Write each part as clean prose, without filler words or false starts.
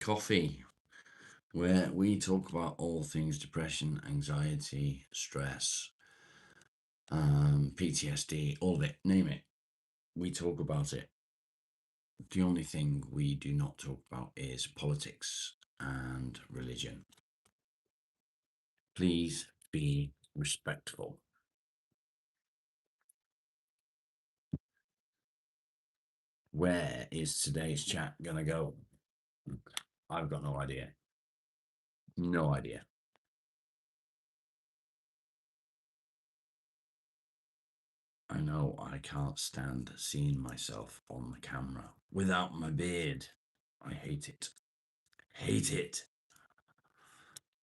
Coffee, where we talk about all things depression, anxiety, stress, PTSD, all of it, name it. We talk about it. The only thing we do not talk about is politics and religion. Please be respectful. Where is today's chat going to go? I've got no idea. No idea. I know I can't stand seeing myself on the camera without my beard. I hate it. Hate it.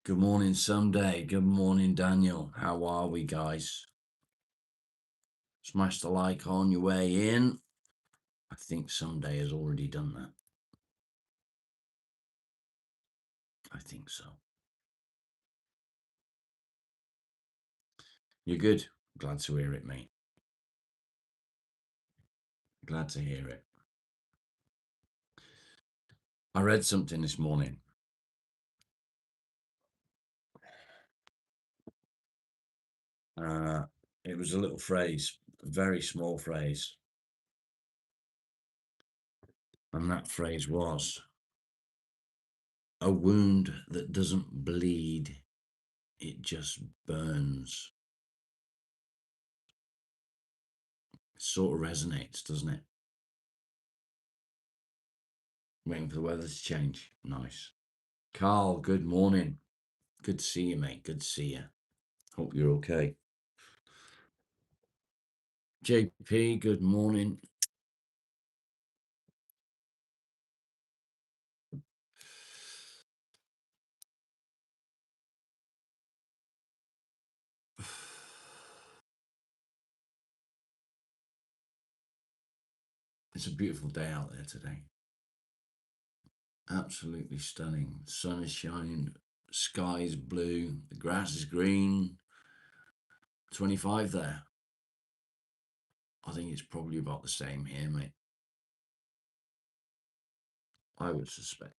Good morning, Someday. Good morning, Daniel. How are we, guys? Smash the like on your way in. I think Someday has already done that. I think so. You're good. Glad to hear it, mate. Glad to hear it. I read something this morning. It was a little phrase, a very small phrase. And that phrase was, a wound that doesn't bleed, it just burns. It sort of resonates, doesn't it? Waiting for the weather to change. Nice. Carl, good morning. Good to see you, mate. Good to see you. Hope you're okay. JP, good morning. It's a beautiful day out there today. Absolutely stunning. The sun is shining, sky is blue, the grass is green. 25 there. I think it's probably about the same here, mate. I would suspect.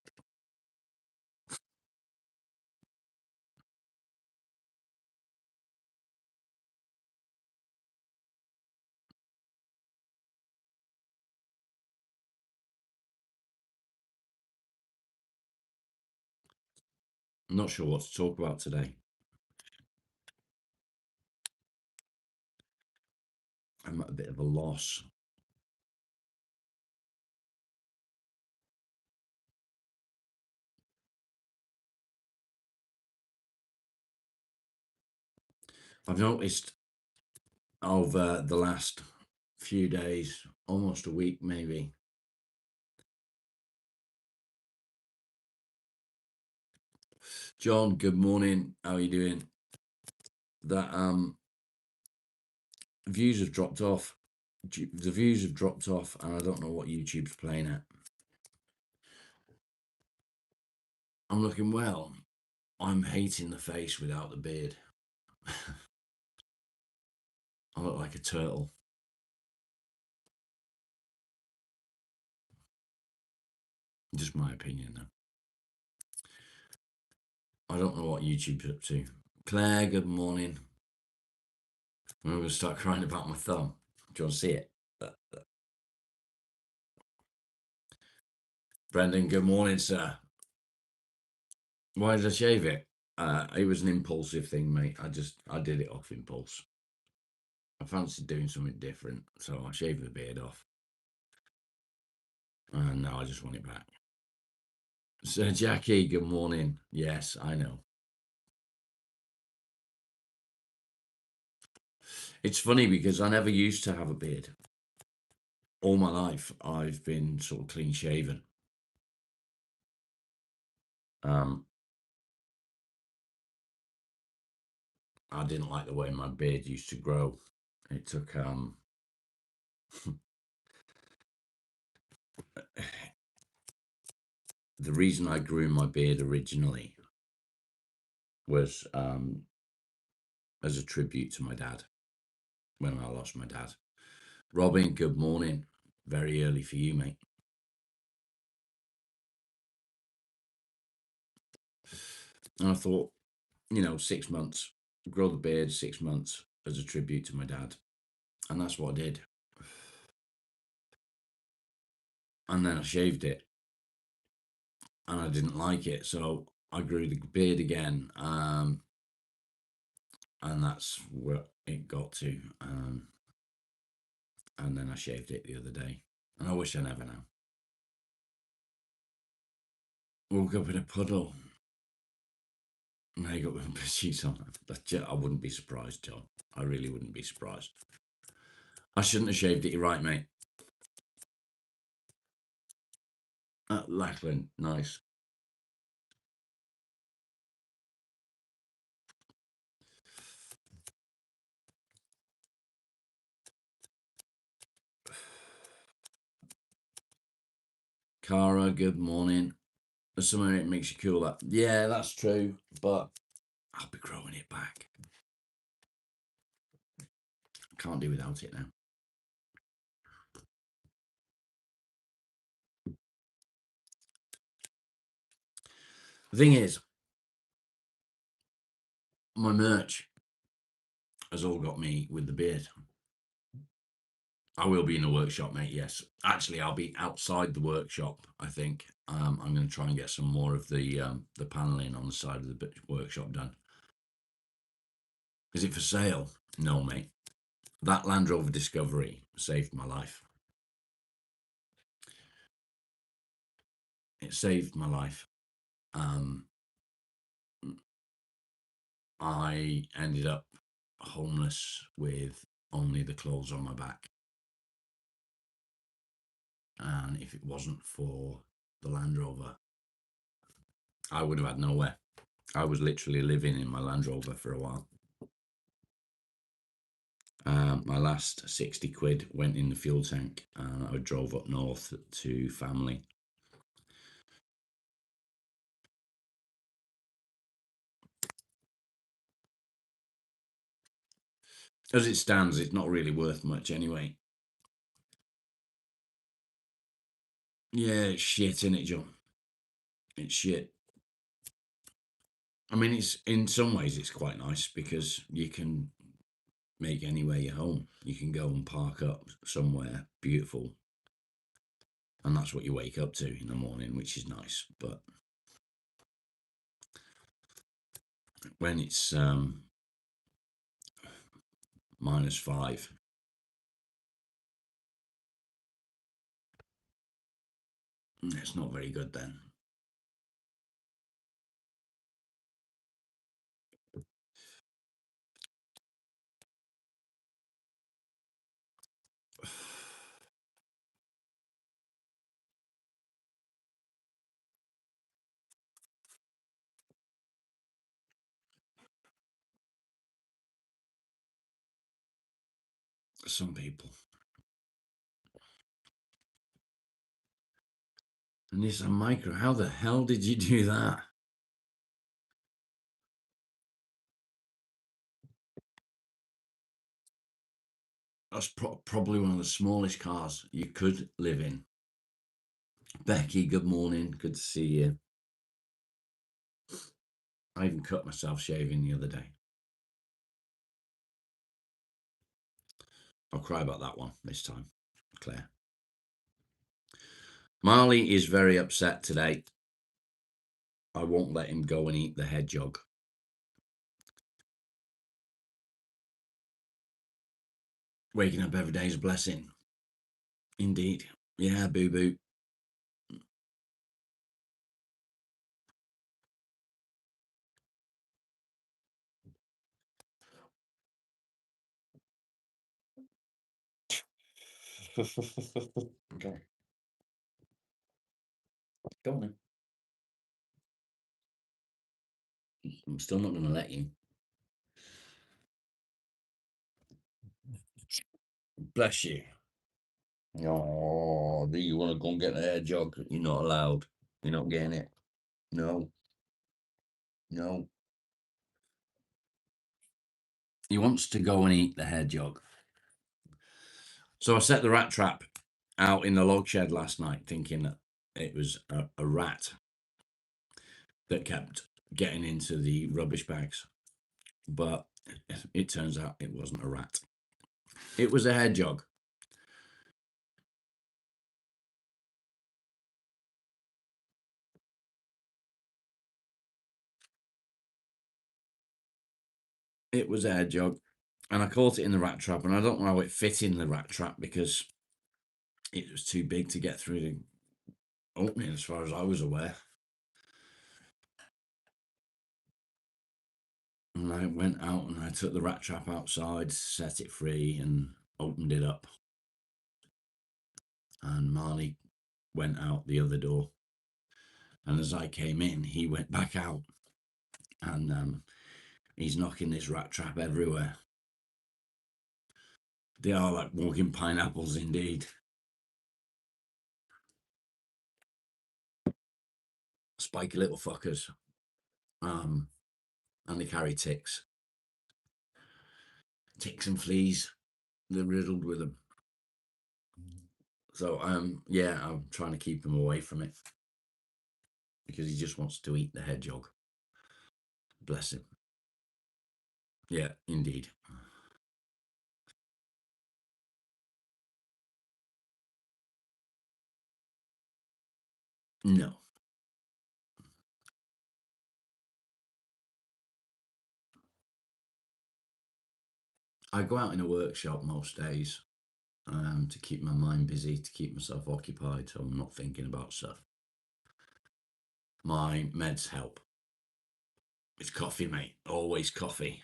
I'm not sure what to talk about today. I'm at a bit of a loss. I've noticed over the last few days, almost a week maybe, John, good morning. How are you doing? That views have dropped off. The views have dropped off, and I don't know what YouTube's playing at. I'm looking well. I'm hating the face without the beard. I look like a turtle. Just my opinion, though. I don't know what YouTube's up to. Claire, good morning. I'm going to start crying about my thumb. Do you want to see it? Brendan, good morning, sir. Why did I shave it? It was an impulsive thing, mate. I did it off impulse. I fancied doing something different, so I shaved the beard off. And now I just want it back. Sir Jackie, good morning. Yes, I know. It's funny because I never used to have a beard. All my life, I've been sort of clean shaven. I didn't like the way my beard used to grow. It took the reason I grew my beard originally was as a tribute to my dad when I lost my dad. Robin, good morning. Very early for you, mate. And I thought, 6 months, grow the beard 6 months as a tribute to my dad. And that's what I did. And then I shaved it and I didn't like it. So I grew the beard again. And that's where it got to. And then I shaved it the other day. And I wish I never now. Woke up in a puddle. Make up with a sheets on. I wouldn't be surprised, John. I really wouldn't be surprised. I shouldn't have shaved it. You're right, mate. Lachlan, nice. Cara, good morning. There's something that makes you cool up. Yeah, that's true, but I'll be growing it back. Can't do without it now. The thing is, my merch has all got me with the beard. I will be in the workshop, mate. Yes, actually, I'll be outside the workshop. I think I'm going to try and get some more of the paneling on the side of the workshop done. Is it for sale? No, mate. That Land Rover Discovery saved my life. It saved my life. I ended up homeless with only the clothes on my back. And if it wasn't for the Land Rover, I would have had nowhere. I was literally living in my Land Rover for a while. My last 60 quid went in the fuel tank and I drove up north to family. As it stands, it's not really worth much anyway. Yeah, it's shit, isn't it, John? It's shit. I mean, it's in some ways it's quite nice because you can make anywhere your home. You can go and park up somewhere beautiful, and that's what you wake up to in the morning, which is nice. But when it's -5, it's not very good then. Some people. And this a micro. How the hell did you do that? That's probably one of the smallest cars you could live in. Becky, good morning. Good to see you. I even cut myself shaving the other day. I'll cry about that one this time, Claire. Marley is very upset today. I won't let him go and eat the hedgehog. Waking up every day is a blessing. Indeed. Yeah, boo-boo. Okay. Go on then. I'm still not going to let you. Bless you. Oh, do you want to go and get the hedgehog? You're not allowed. You're not getting it. No. No. He wants to go and eat the hedgehog. So I set the rat trap out in the log shed last night, thinking that it was a rat that kept getting into the rubbish bags. But it turns out it wasn't a rat. It was a hedgehog. It was a hedgehog. And I caught it in the rat trap. And I don't know how it fit in the rat trap because it was too big to get through the opening as far as I was aware. And I went out and I took the rat trap outside, set it free, and opened it up. And Marley went out the other door. And as I came in, he went back out. And he's knocking this rat trap everywhere. They are like walking pineapples indeed. Spiky little fuckers. And they carry ticks. Ticks and fleas. They're riddled with them. So yeah, I'm trying to keep him away from it because he just wants to eat the hedgehog. Bless him. Yeah, indeed. No. I go out in a workshop most days to keep my mind busy, to keep myself occupied, so I'm not thinking about stuff. My meds help. It's coffee, mate. Always coffee.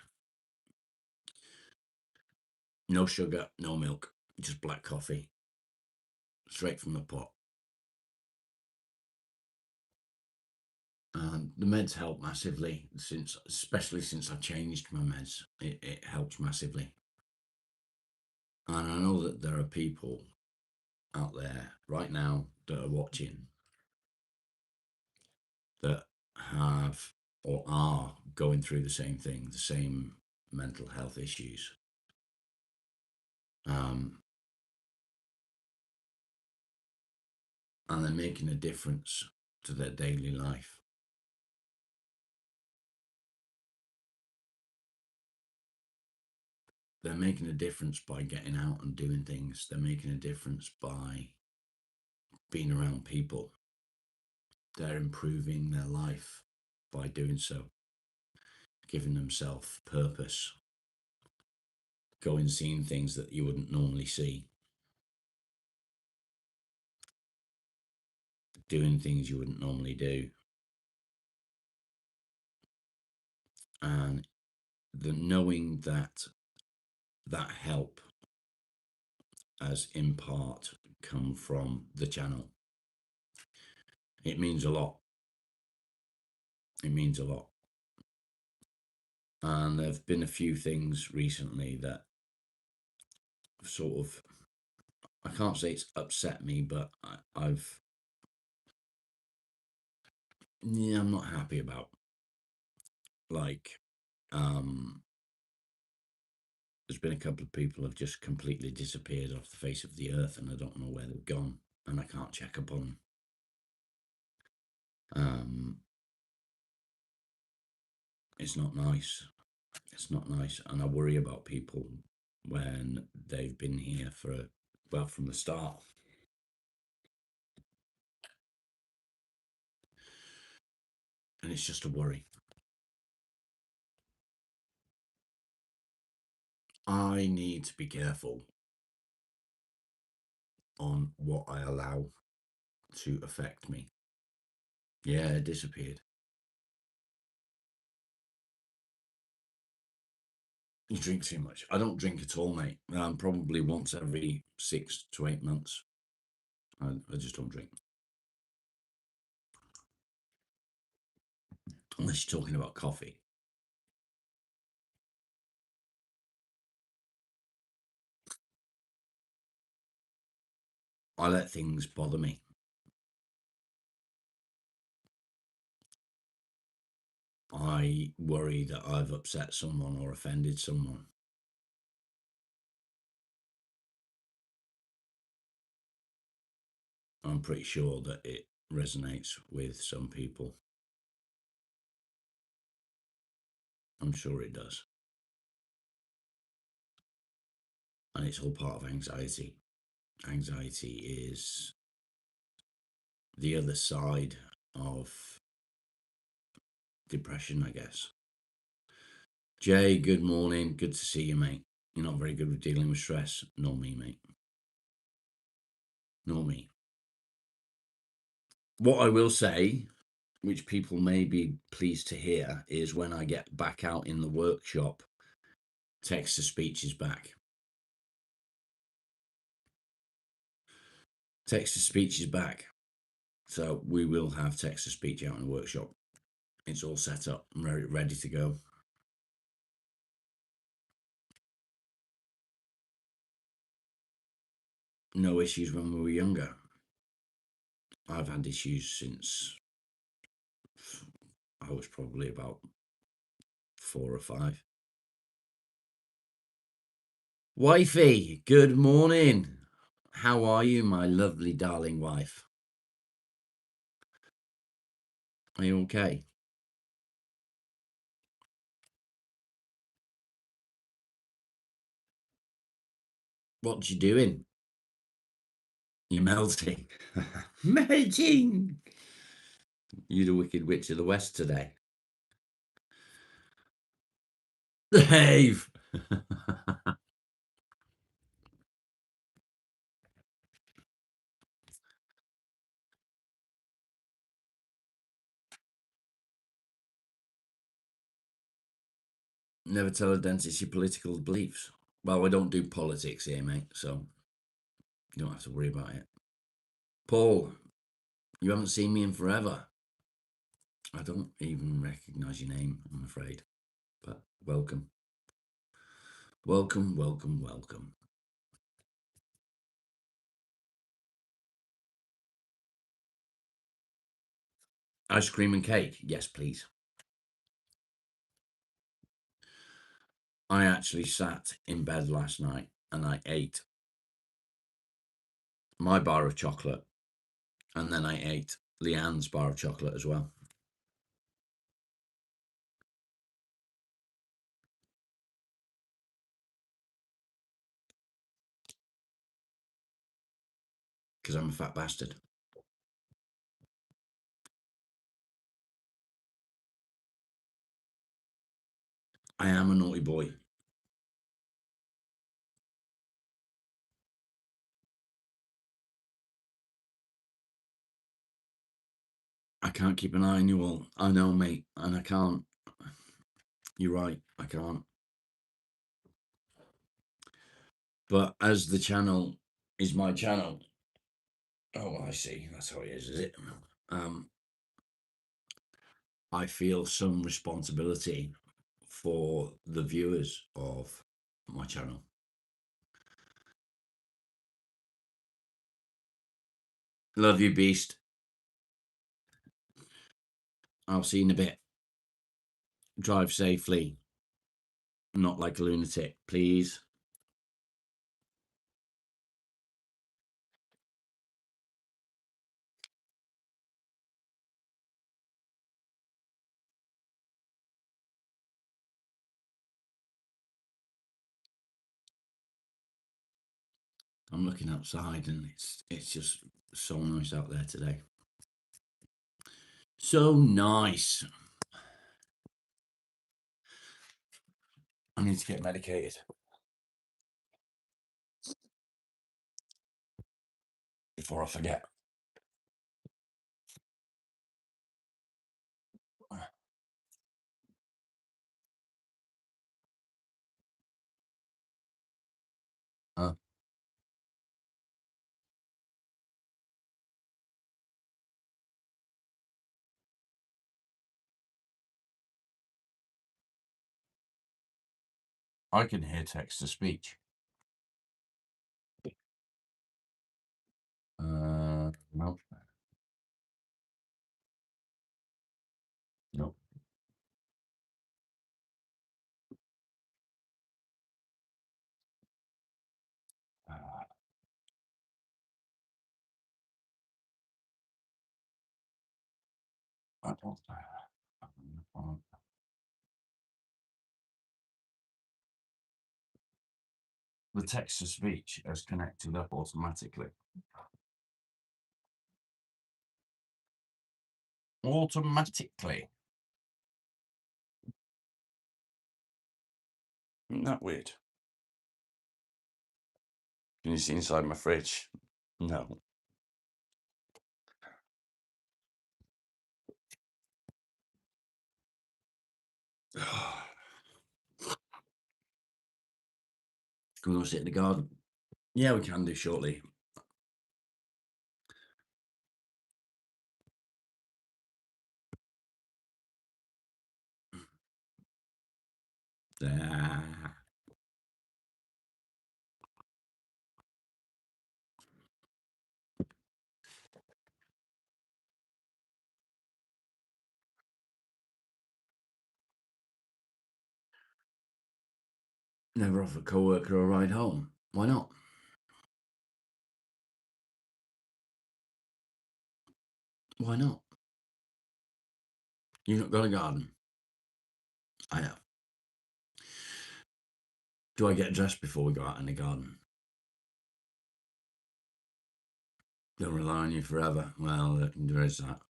No sugar, no milk, just black coffee. Straight from the pot. The meds help massively, especially since I changed my meds. It helps massively. And I know that there are people out there right now that are watching that have or are going through the same thing, the same mental health issues. And they're making a difference to their daily life. They're making a difference by getting out and doing things. They're making a difference by being around people. They're improving their life by doing so, giving themselves purpose, going seeing things that you wouldn't normally see, doing things you wouldn't normally do. And the knowing that that help has in part come from the channel, it means a lot. It means a lot. And there have been a few things recently that sort of, I can't say it's upset me, but I'm not happy about. Like, there's been a couple of people have just completely disappeared off the face of the earth, and I don't know where they've gone, and I can't check up on them. It's not nice. It's not nice, and I worry about people when they've been here from the start. And it's just a worry. I need to be careful on what I allow to affect me. Yeah, it disappeared. You drink too much. I don't drink at all, mate. Probably once every 6 to 8 months. I just don't drink. Unless you're talking about coffee. I let things bother me. I worry that I've upset someone or offended someone. I'm pretty sure that it resonates with some people. I'm sure it does. And it's all part of anxiety. Anxiety is the other side of depression, I guess. Jay, good morning. Good to see you, mate. You're not very good with dealing with stress. Nor me, mate. Nor me. What I will say, which people may be pleased to hear, is when I get back out in the workshop, text to speech is back. Text to speech is back. So we will have text to speech out in the workshop. It's all set up and ready to go. No issues when we were younger. I've had issues since I was probably about 4 or 5. Wifey, good morning. How are you, my lovely darling wife? Are you okay? What you doing? You're melting. Melting. You the Wicked Witch of the West today. Behave. Never tell a dentist your political beliefs. Well, I don't do politics here, mate, so you don't have to worry about it. Paul, you haven't seen me in forever. I don't even recognise your name, I'm afraid. But welcome. Welcome, welcome, welcome. Ice cream and cake? Yes, please. I actually sat in bed last night and I ate my bar of chocolate and then I ate Leanne's bar of chocolate as well. Because I'm a fat bastard. I am a naughty boy. I can't keep an eye on you all. I know, mate, and I can't. You're right, I can't. But as the channel is my channel, oh, I see. That's how it is it? I feel some responsibility for the viewers of my channel. Love you, Beast. I'll see you in a bit. Drive safely. Not like a lunatic, please. I'm looking outside and it's just so nice out there today. So nice. I need to get medicated before I forget. I can hear text to speech. No. No. I don't. The text to speech has connected up automatically. Automatically. Isn't that weird? Can you see inside my fridge? No. Can we go sit in the garden? Yeah, we can do shortly. Never offer a co-worker a ride home. Why not? Why not? You've not got a garden? I have. Do I get dressed before we go out in the garden? Don't rely on you forever. Well, there is that.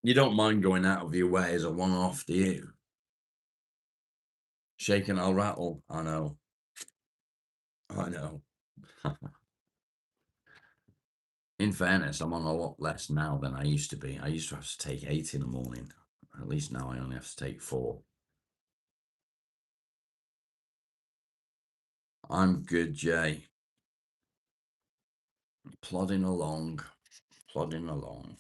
You don't mind going out of your way as a one-off, do you? Shaking, I'll rattle. I know. I know. In fairness, I'm on a lot less now than I used to be. I used to have to take 8 in the morning. At least now I only have to take 4. I'm good, Jay. Plodding along. Plodding along.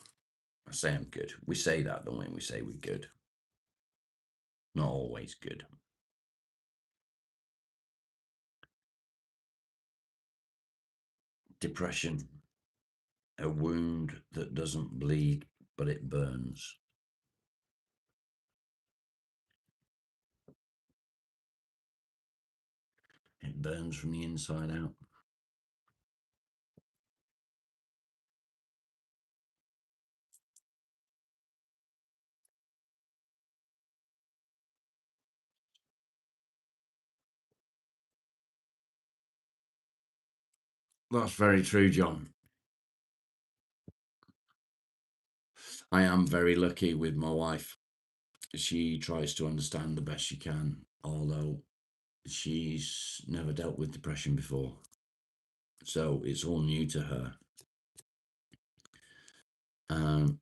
I say I'm good. We say that, don't we? We say we're good. Not always good. Depression. A wound that doesn't bleed, but it burns. It burns from the inside out. That's very true, John. I am very lucky with my wife. She tries to understand the best she can, although she's never dealt with depression before. So it's all new to her. And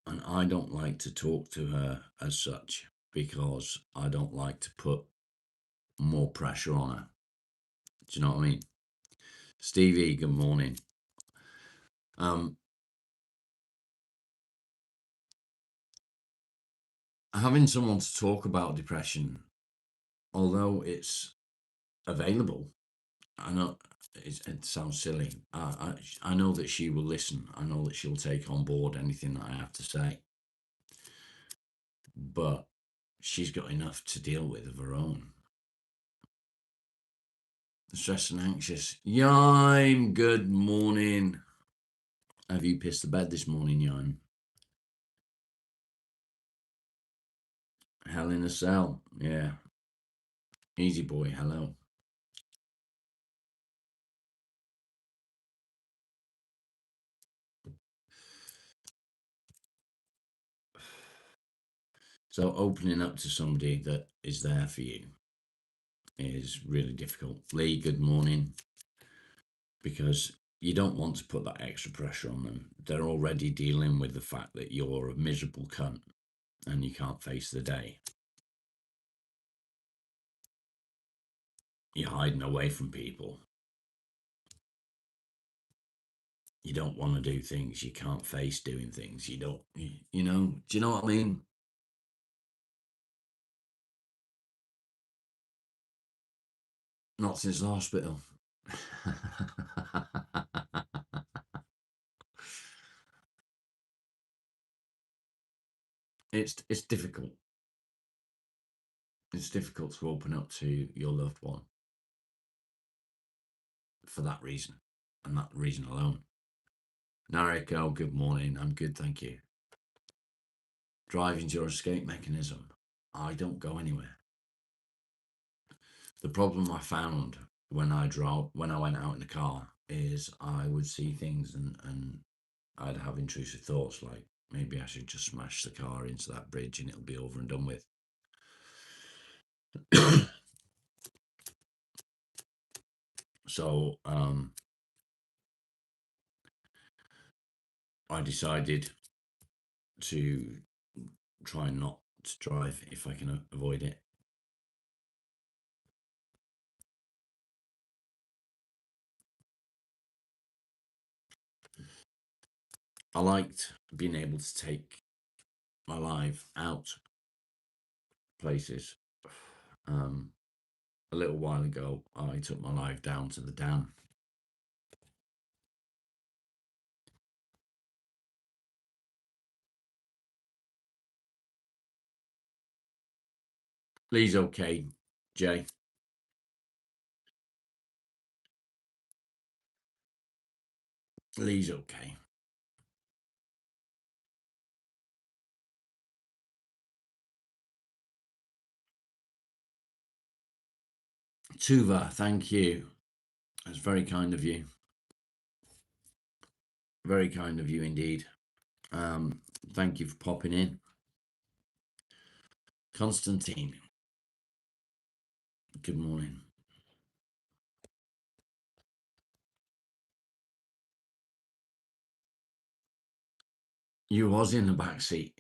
I don't like to talk to her as such because I don't like to put more pressure on her. Do you know what I mean? Stevie, good morning. Having someone to talk about depression, although it's available, I know it sounds silly. I know that she will listen. I know that she'll take on board anything that I have to say. But she's got enough to deal with of her own. Stressed and anxious. Yime, good morning. Have you pissed the bed this morning, Yime? Hell in a cell. Yeah. Easy boy, hello. So opening up to somebody that is there for you is really difficult. Lee, good morning. Because you don't want to put that extra pressure on them. They're already dealing with the fact that you're a miserable cunt and you can't face the day. You're hiding away from people. You don't want to do things. You can't face doing things. You don't, you know, do you know what I mean? Not since the hospital. It's difficult. It's difficult to open up to your loved one for that reason and that reason alone. Nariko, good morning. I'm good, thank you. Driving's your escape mechanism. I don't go anywhere. The problem I found when I went out in the car is I would see things and I'd have intrusive thoughts like maybe I should just smash the car into that bridge and it'll be over and done with. So I decided to try not to drive if I can avoid it. I liked being able to take my live out places. A little while ago, I took my live down to the dam. Lee's okay, Jay. Lee's okay. Tuva, thank you. That's very kind of you. Very kind of you indeed. Thank you for popping in. Constantine, good morning. You was in the back seat.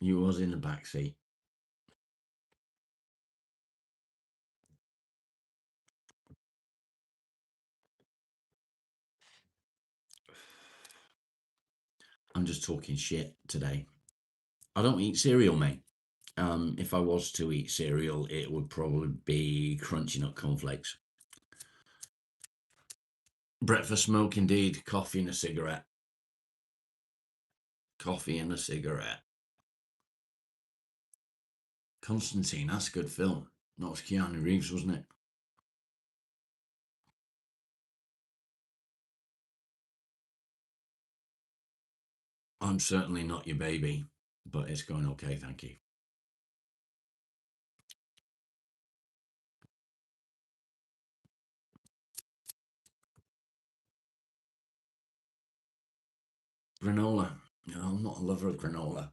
You was in the back seat. I'm just talking shit today. I don't eat cereal, mate. If I was to eat cereal, it would probably be Crunchy Nut Cornflakes. Breakfast smoke, indeed. Coffee and a cigarette. Coffee and a cigarette. Constantine, that's a good film. That was Keanu Reeves, wasn't it? I'm certainly not your baby, but it's going okay, thank you. Granola. No, I'm not a lover of granola.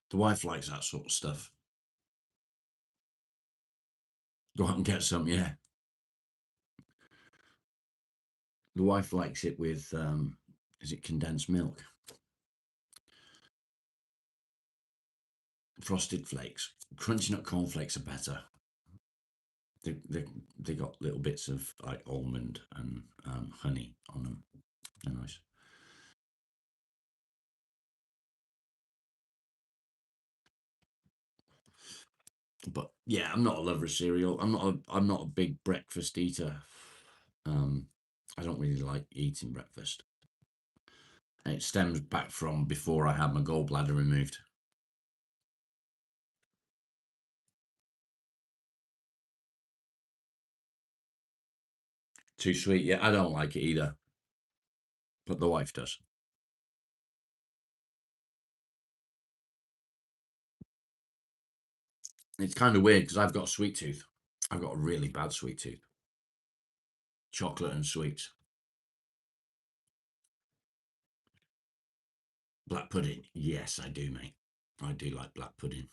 The wife likes that sort of stuff. Go out and get some, yeah. The wife likes it with, is it condensed milk? Frosted Flakes. Crunchy Nut Cornflakes are better. They got little bits of like almond and honey on them. They're nice. But yeah, I'm not a lover of cereal. I'm not a big breakfast eater. I don't really like eating breakfast. It stems back from before I had my gallbladder removed. Too sweet, yeah. I don't like it either, but the wife does. It's kind of weird because I've got a sweet tooth. I've got a really bad sweet tooth. Chocolate and sweets. Black pudding. Yes, I do, mate. I do like black pudding.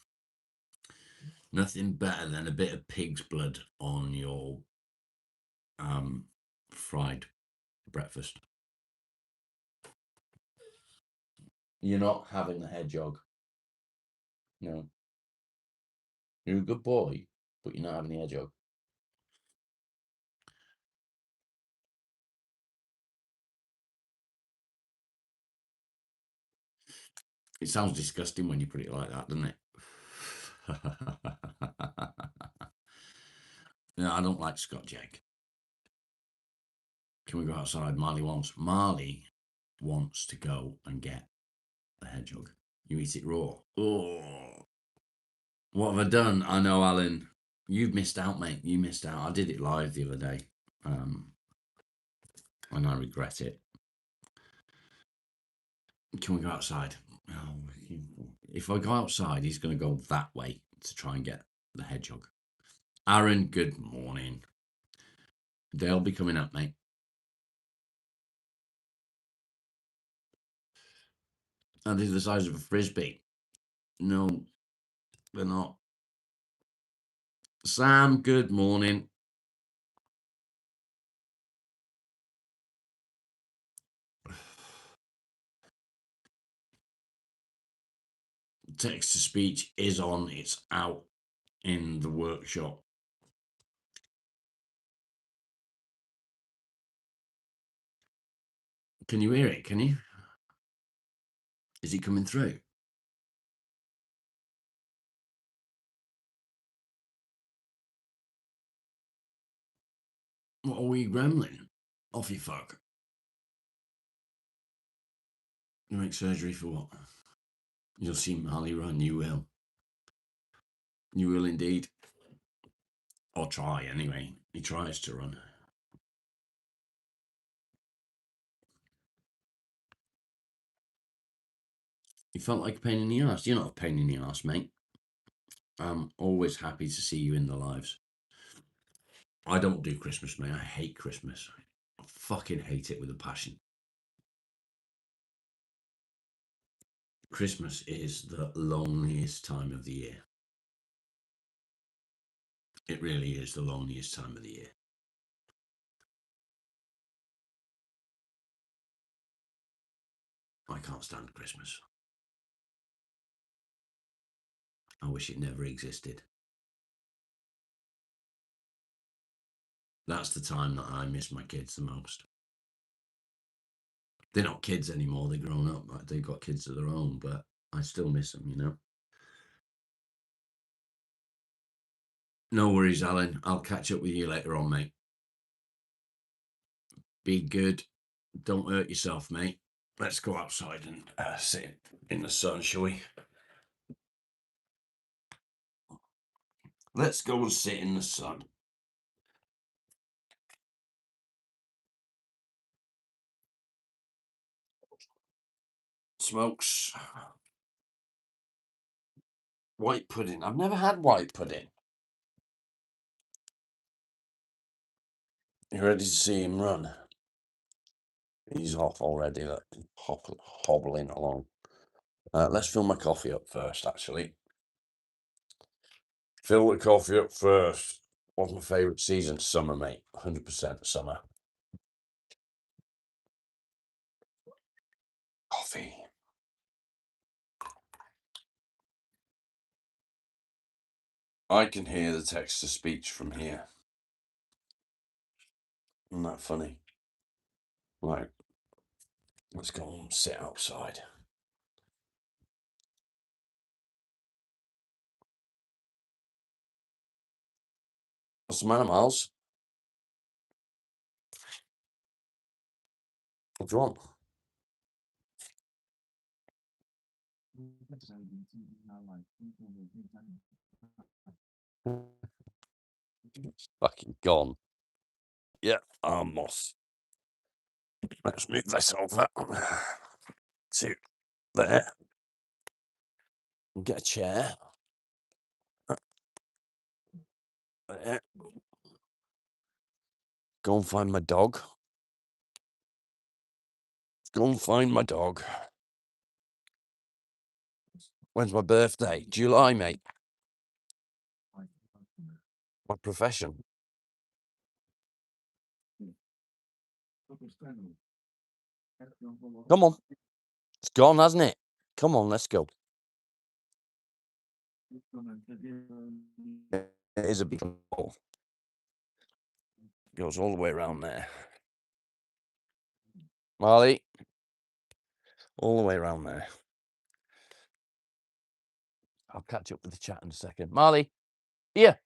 Nothing better than a bit of pig's blood on your fried breakfast. You're not having the hedgehog. No. You're a good boy, but you're not having the hedgehog. It sounds disgusting when you put it like that, doesn't it? No, I don't like Scotch egg. Can we go outside? Marley wants to go and get the hedgehog. You eat it raw. Oh, what have I done? I know, Alan. You've missed out, mate. You missed out. I did it live the other day, and I regret it. Can we go outside? Oh, if I go outside, he's going to go that way to try and get the hedgehog. Aaron, good morning. They'll be coming up, mate. Are they the size of a frisbee? No, they're not. Sam, good morning. Text to speech is on. It's out in the workshop. Can you hear it? Can you? Is it coming through? What are we gremlin? Off you fuck. You make surgery for what? You'll see Marley run. You will. You will indeed. Or try anyway. He tries to run. You felt like a pain in the arse. You're not a pain in the arse, mate. I'm always happy to see you in the lives. I don't do Christmas, mate. I hate Christmas. I fucking hate it with a passion. Christmas is the loneliest time of the year. It really is the loneliest time of the year. I can't stand Christmas. I wish it never existed. That's the time that I miss my kids the most. They're not kids anymore. They're grown up. They've got kids of their own, but I still miss them, you know? No worries, Alan. I'll catch up with you later on, mate. Be good. Don't hurt yourself, mate. Let's go outside and sit in the sun, shall we? Let's go and sit in the sun. Smokes. White pudding. I've never had white pudding. You ready to see him run? He's off already, look, hobbling along. Let's fill my coffee up first, actually. Fill the coffee up first. What's my favourite season? Summer, mate. 100% summer. Coffee. I can hear the text-to-speech from here. Isn't that funny? Right. Let's go and sit outside. What's the matter, Miles? What do you want? It's fucking gone. Yeah, moss. Let's move this over to there. And get a chair. There. Go and find my dog. Go and find my dog. When's my birthday? July, mate. My profession. Come on. It's gone, hasn't it? Come on, let's go. It is a big ball. Goes all the way around there. Marley. All the way around there. I'll catch up with the chat in a second. Marley. Here.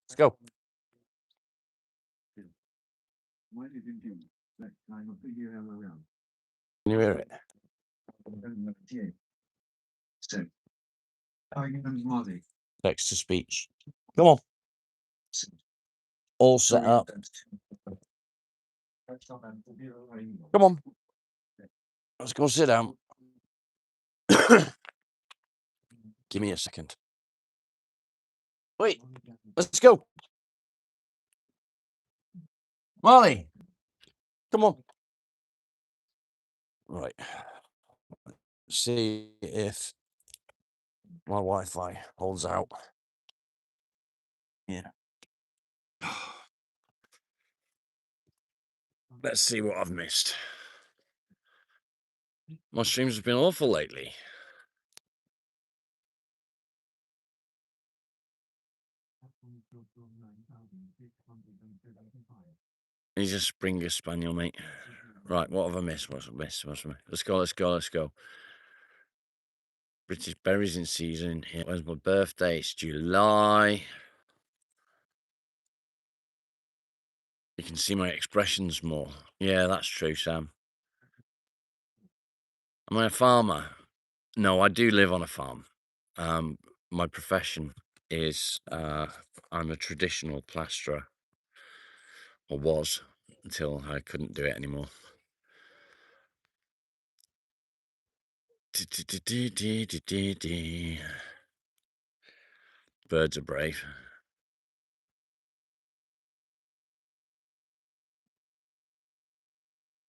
Let's go. Can you hear it? Text to speech. Come on. All set up. Come on. Let's go sit down. Give me a second. Wait, let's go. Molly, come on. Right. See if my Wi-Fi holds out. Yeah. Let's see what I've missed. My streams have been awful lately. He's a Springer Spaniel, mate. Right, what have I missed? What's I missed? Let's go. British berries in season. Yeah. When's my birthday? It's July. You can see my expressions more. Yeah, that's true, Sam. Am I a farmer? No, I do live on a farm. My profession is I'm a traditional plasterer, or was, until I couldn't do it anymore. Birds are brave.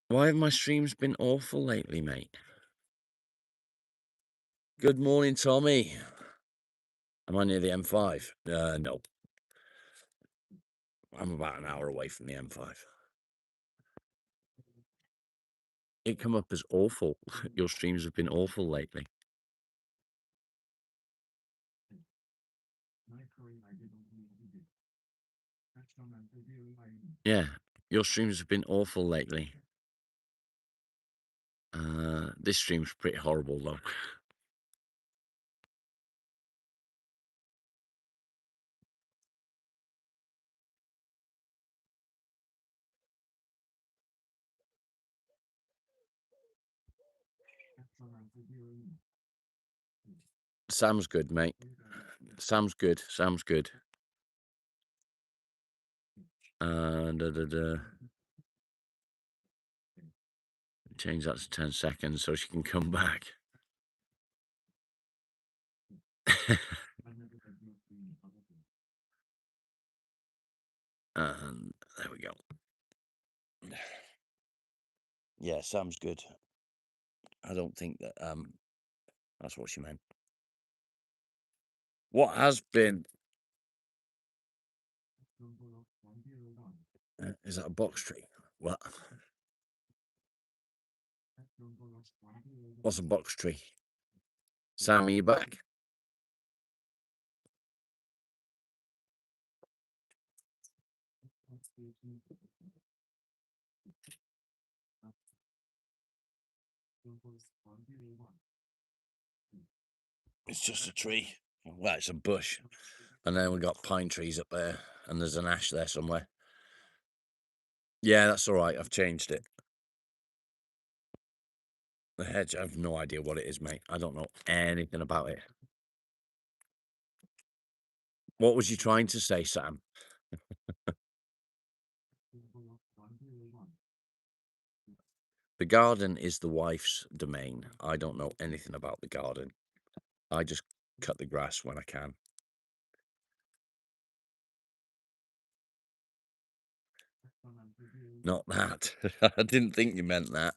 Why have my streams been awful lately, mate? Good morning, Tommy. Am I near the M5? No. I'm about an hour away from the M5. It come up as awful. Your streams have been awful lately. Yeah, your streams have been awful lately. This stream's pretty horrible, though. Sam's good, mate. Sam's good. Change that to 10 seconds so she can come back. And there we go. Yeah, Sam's good. I don't think that that's what she meant. What has been? Is that a box tree? What? What's a box tree? Sam, are you back? It's just a tree. Well, it's a bush. And then we got pine trees up there, and there's an ash there somewhere. Yeah, that's all right. I've changed it. The hedge, I have no idea what it is, mate. I don't know anything about it. What was you trying to say, Sam? The garden is the wife's domain. I don't know anything about the garden. I just cut the grass when I can. Not that. I didn't think you meant that.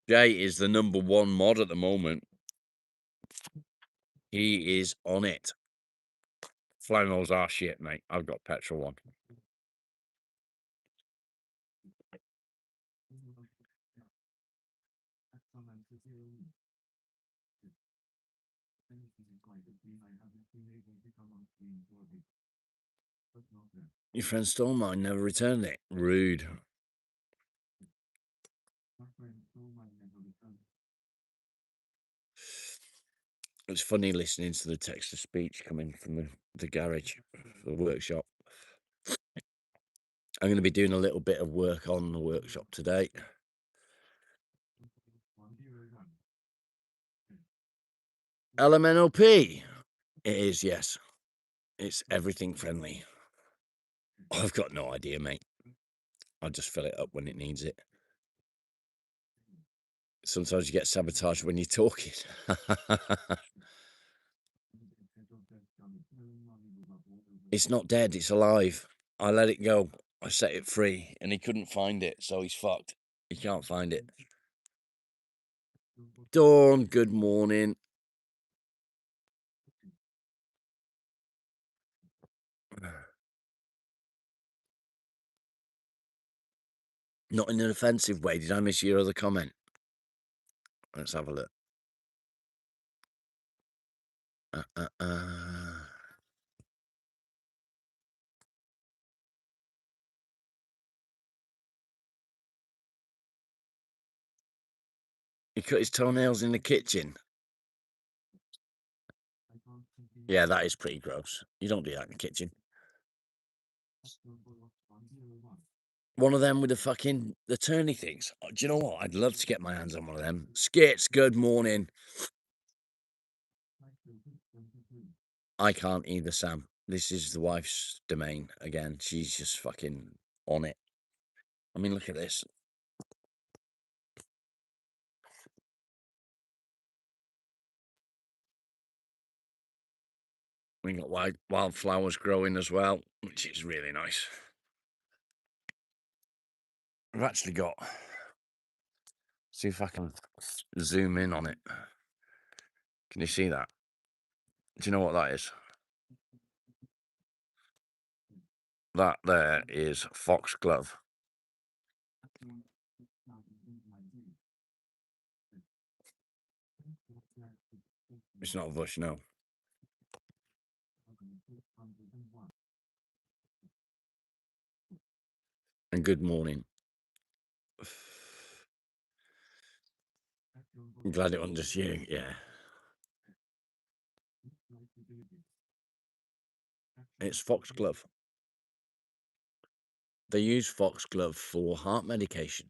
Jay is the #1 mod at the moment. He is on it. Flannels are shit, mate. I've got petrol on. Your friend stole mine, never returned it. Rude. It's funny listening to the text to speech coming from the garage, the workshop. I'm going to be doing a little bit of work on the workshop today. LMNOP. It is, yes. It's everything friendly. I've got no idea, mate. I'll just fill it up when it needs it. Sometimes you get sabotaged when you're talking. It's not dead, it's alive. I let it go. I set it free and he couldn't find it, so he's fucked. He can't find it. Dawn, good morning. Not in an offensive way. Did I miss your other comment? Let's have a look. He cut his toenails in the kitchen. Yeah, that is pretty gross. You don't do that in the kitchen. One of them with the turny things. Oh, do you know what? I'd love to get my hands on one of them. Skits, good morning. I can't either, Sam. This is the wife's domain again. She's just fucking on it. I mean, look at this. We got wildflowers growing as well, which is really nice. I've actually got. See if I can zoom in on it. Can you see that? Do you know what that is? That there is foxglove. It's not a bush, no. And good morning. I'm glad it wasn't just you, yeah. It's foxglove. They use foxglove for heart medication.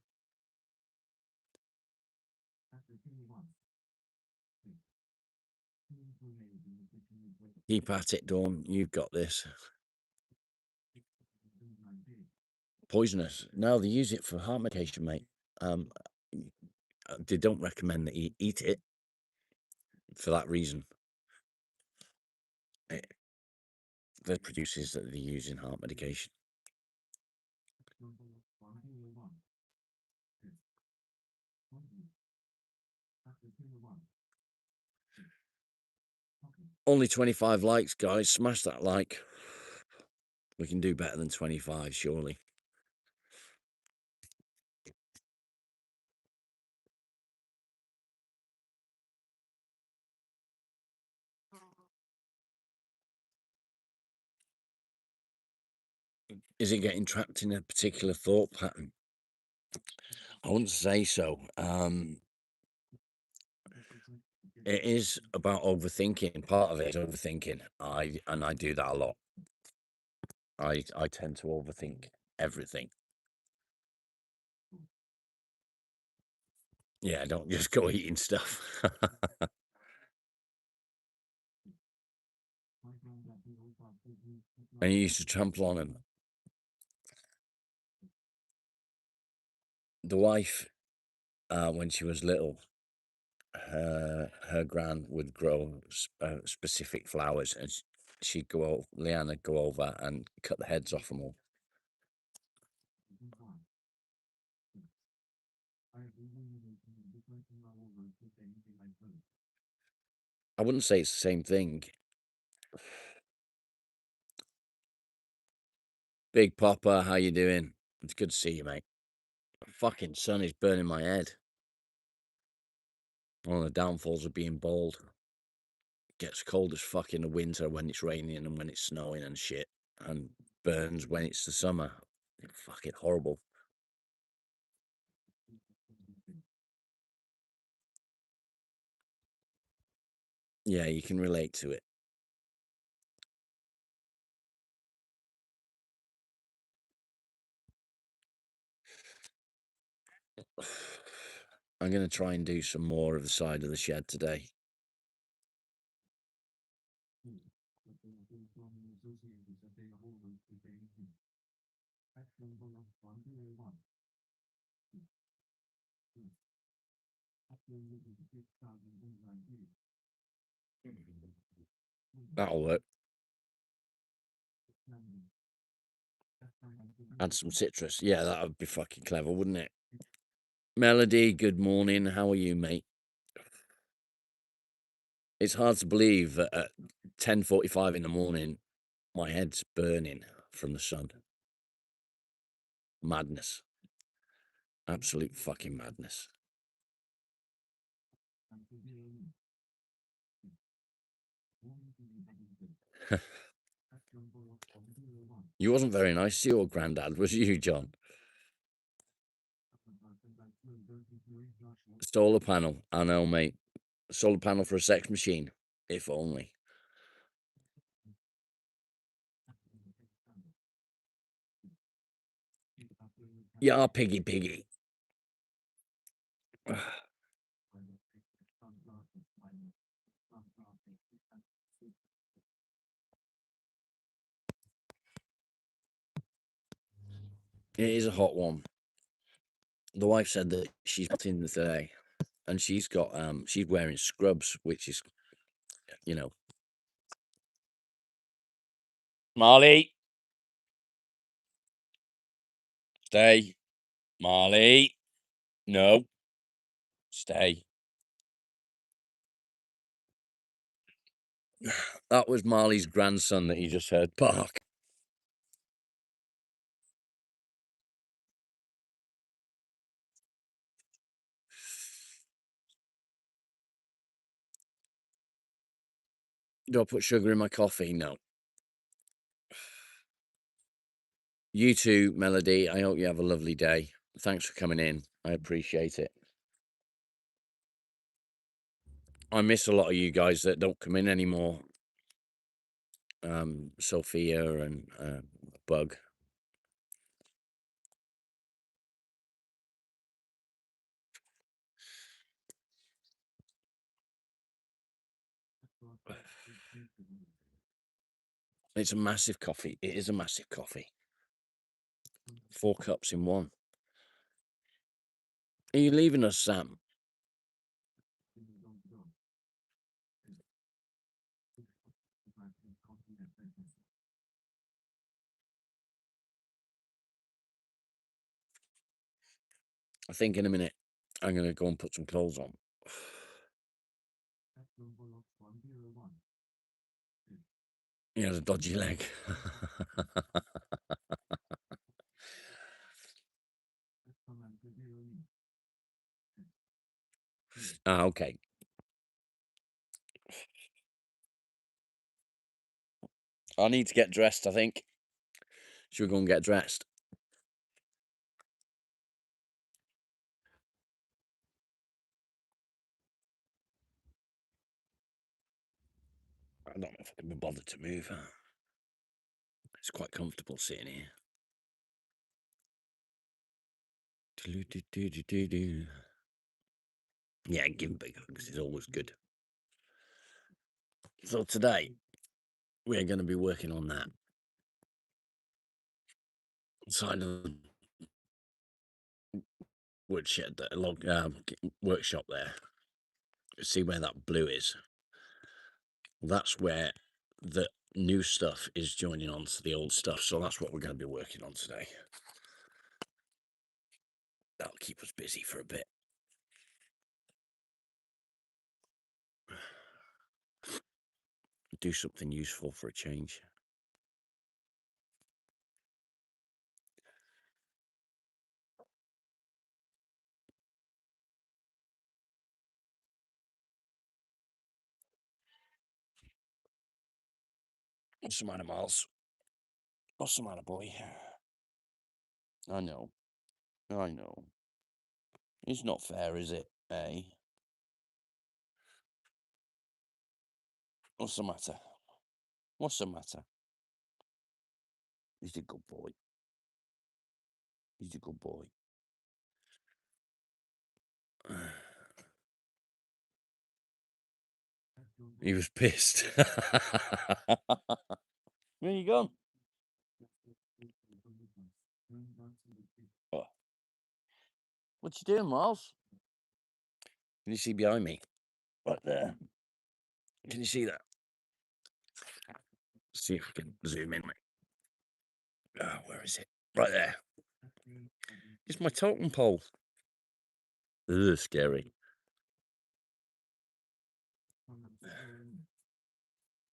Keep at it, Dawn. You've got this. Poisonous. No, they use it for heart medication, mate. They don't recommend that you eat it for that reason. The producers that they use in heart medication. Only 25 likes, guys. Smash that like. We can do better than 25, surely. Is it getting trapped in a particular thought pattern? I wouldn't say so. It is about overthinking. Part of it is overthinking. I do that a lot. I tend to overthink everything. Yeah, don't just go eating stuff. And you used to trample on them. The wife, when she was little, her gran would grow specific flowers, and she'd go over, Leanne would go over and cut the heads off them all. I wouldn't say it's the same thing. Big Papa, how you doing? It's good to see you, mate. Fucking sun is burning my head. One of the downfalls of being bald. It gets cold as fuck in the winter when it's raining and when it's snowing and shit, and burns when it's the summer. It's fucking horrible. Yeah, you can relate to it. I'm going to try and do some more of the side of the shed today. That'll work. Add some citrus. Yeah, that would be fucking clever, wouldn't it? Melody, good morning. How are you, mate? It's hard to believe that at 10:45 in the morning, my head's burning from the sun. Madness. Absolute fucking madness. You wasn't very nice to your granddad, was you, John? Solar panel. I know, mate. Solar panel for a sex machine. If only. Yeah, piggy. It is a hot one. The wife said that she's in today, and she's got she's wearing scrubs, which is, you know. Marley, stay. Marley, no, stay. That was Marley's grandson that you just heard bark. Do I put sugar in my coffee? No. You too, Melody. I hope you have a lovely day. Thanks for coming in. I appreciate it. I miss a lot of you guys that don't come in anymore. Sophia and Bug. It's a massive coffee. It is a massive coffee. 4 cups in one. Are you leaving us, Sam? I think in a minute I'm going to go and put some clothes on. He has a dodgy leg. Okay. I need to get dressed, I think. Should we go and get dressed? I don't know if I can be bothered to move. It's quite comfortable sitting here. Yeah, give big hugs is always good. So today we're going to be working on that side of the woodshed, the log workshop there. See where that blue is? That's where the new stuff is joining on to the old stuff. So that's what we're going to be working on today. That'll keep us busy for a bit. Do something useful for a change. What's the matter, Miles? What's the matter, boy? I know. It's not fair, is it, eh? What's the matter? What's the matter? He's a good boy. He's a good boy. He was pissed. Where you gone? What you doing, Miles? Can you see behind me? Right there. Can you see that? See if we can zoom in, mate. Oh, where is it? Right there. It's my totem pole. Ugh, scary.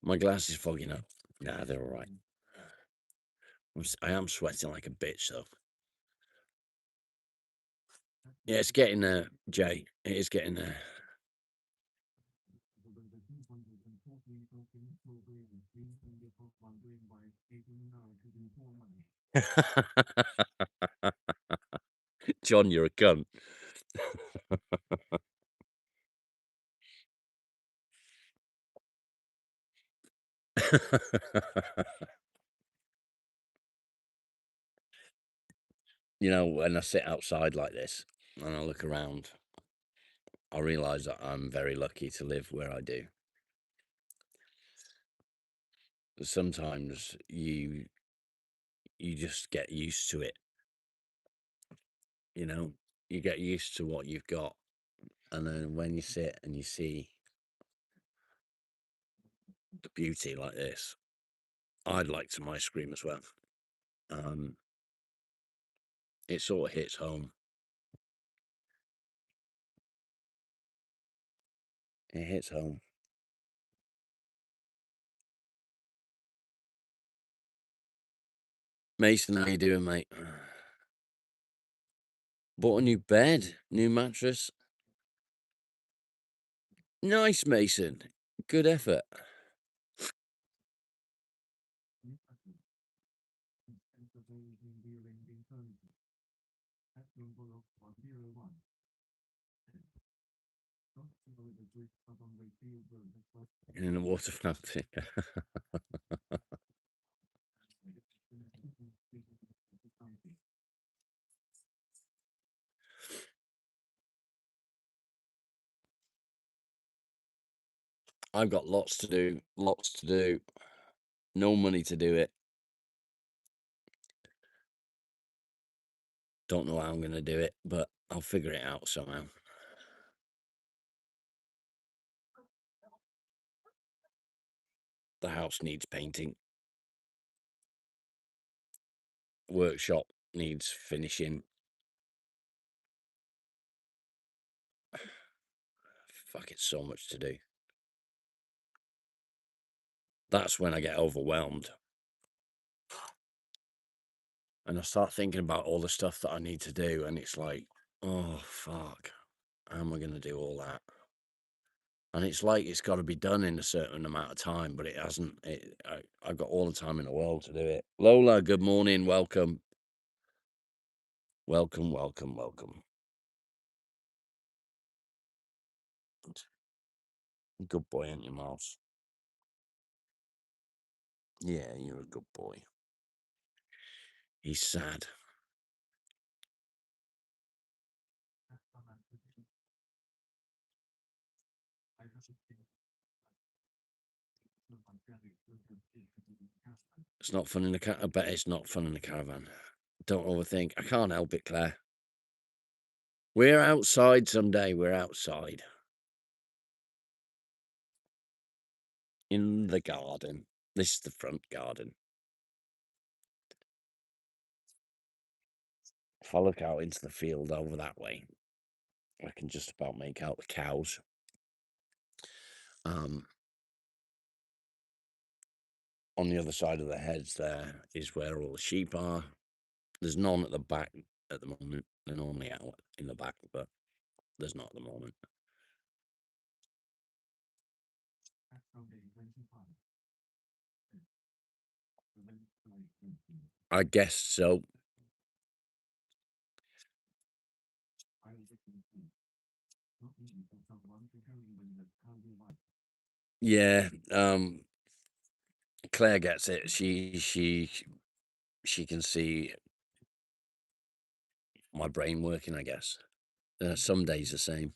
My glass is fogging up. Nah, they're all right. I am sweating like a bitch, though. Yeah, it's getting there, Jay. It is getting there. John, you're a cunt. You know, when I sit outside like this and I look around, I realise that I'm very lucky to live where I do. Sometimes you just get used to it. You know, you get used to what you've got, and then when you sit and you see the beauty like this, I'd like some ice cream as well. It sort of hits home. It hits home. Mason, how you doing, mate? Bought a new bed, new mattress. Nice, Mason. Good effort. In the water fountain. I've got lots to do. Lots to do. No money to do it. Don't know how I'm going to do it, but I'll figure it out somehow. The house needs painting. Workshop needs finishing. Fuck, it's so much to do. That's when I get overwhelmed. And I start thinking about all the stuff that I need to do, and it's like, oh, fuck. How am I going to do all that? And it's like it's got to be done in a certain amount of time, but it hasn't. I've got all the time in the world to do it. Lola, good morning. Welcome. Welcome, welcome, welcome. Good boy, aren't you, Miles? Yeah, you're a good boy. He's sad. It's not fun in the car. I bet it's not fun in the caravan. Don't overthink. I can't help it, Claire. We're outside someday. We're outside. In the garden. This is the front garden. If I look out into the field over that way, I can just about make out the cows. On the other side of the heads there is where all the sheep are. There's none at the back at the moment. They're normally out in the back, but there's not at the moment. I guess so. Yeah, Claire gets it. She can see my brain working, I guess. Some days the same.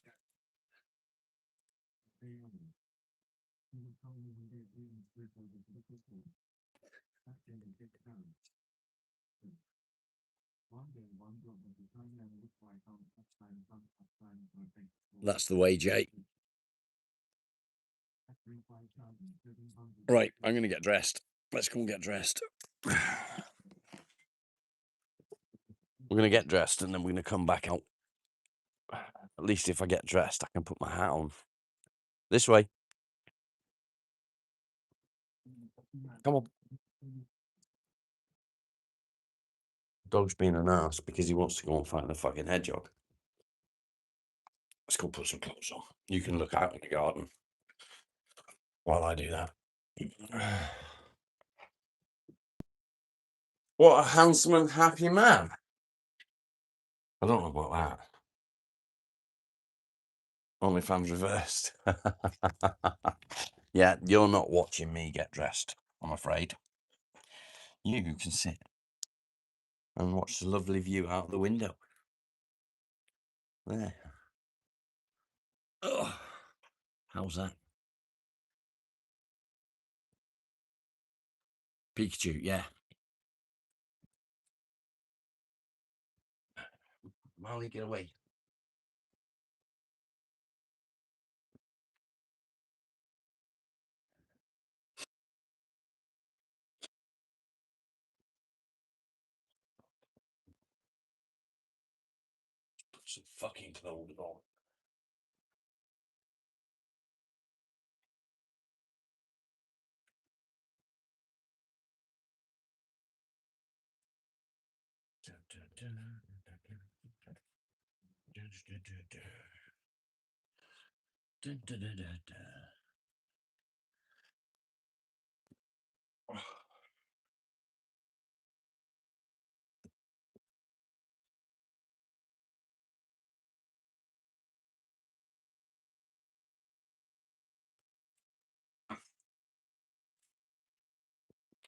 That's the way, Jay. Right, I'm going to get dressed. Let's go and get dressed. We're going to get dressed and then we're going to come back out. At least if I get dressed, I can put my hat on. This way. Come on. Dog's being an ass because he wants to go and find the fucking hedgehog. Let's go put some clothes on. You can look out in the garden while I do that. What a handsome and happy man. I don't know about that. OnlyFans reversed. Yeah, you're not watching me get dressed, I'm afraid. You can sit and watch the lovely view out the window. There. Ugh. How's that? Pikachu, yeah. Molly, get away. Put some fucking clothes on.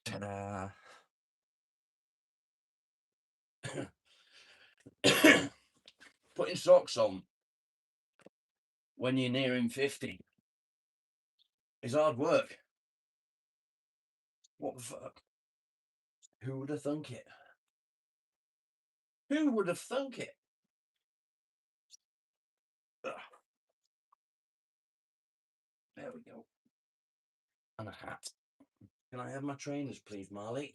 Ta-da. Putting socks on when you're nearing 50 is hard work. What the fuck? Who would have thunk it? Who would have thunk it? Ugh. There we go. And a hat. Can I have my trainers, please, Marley?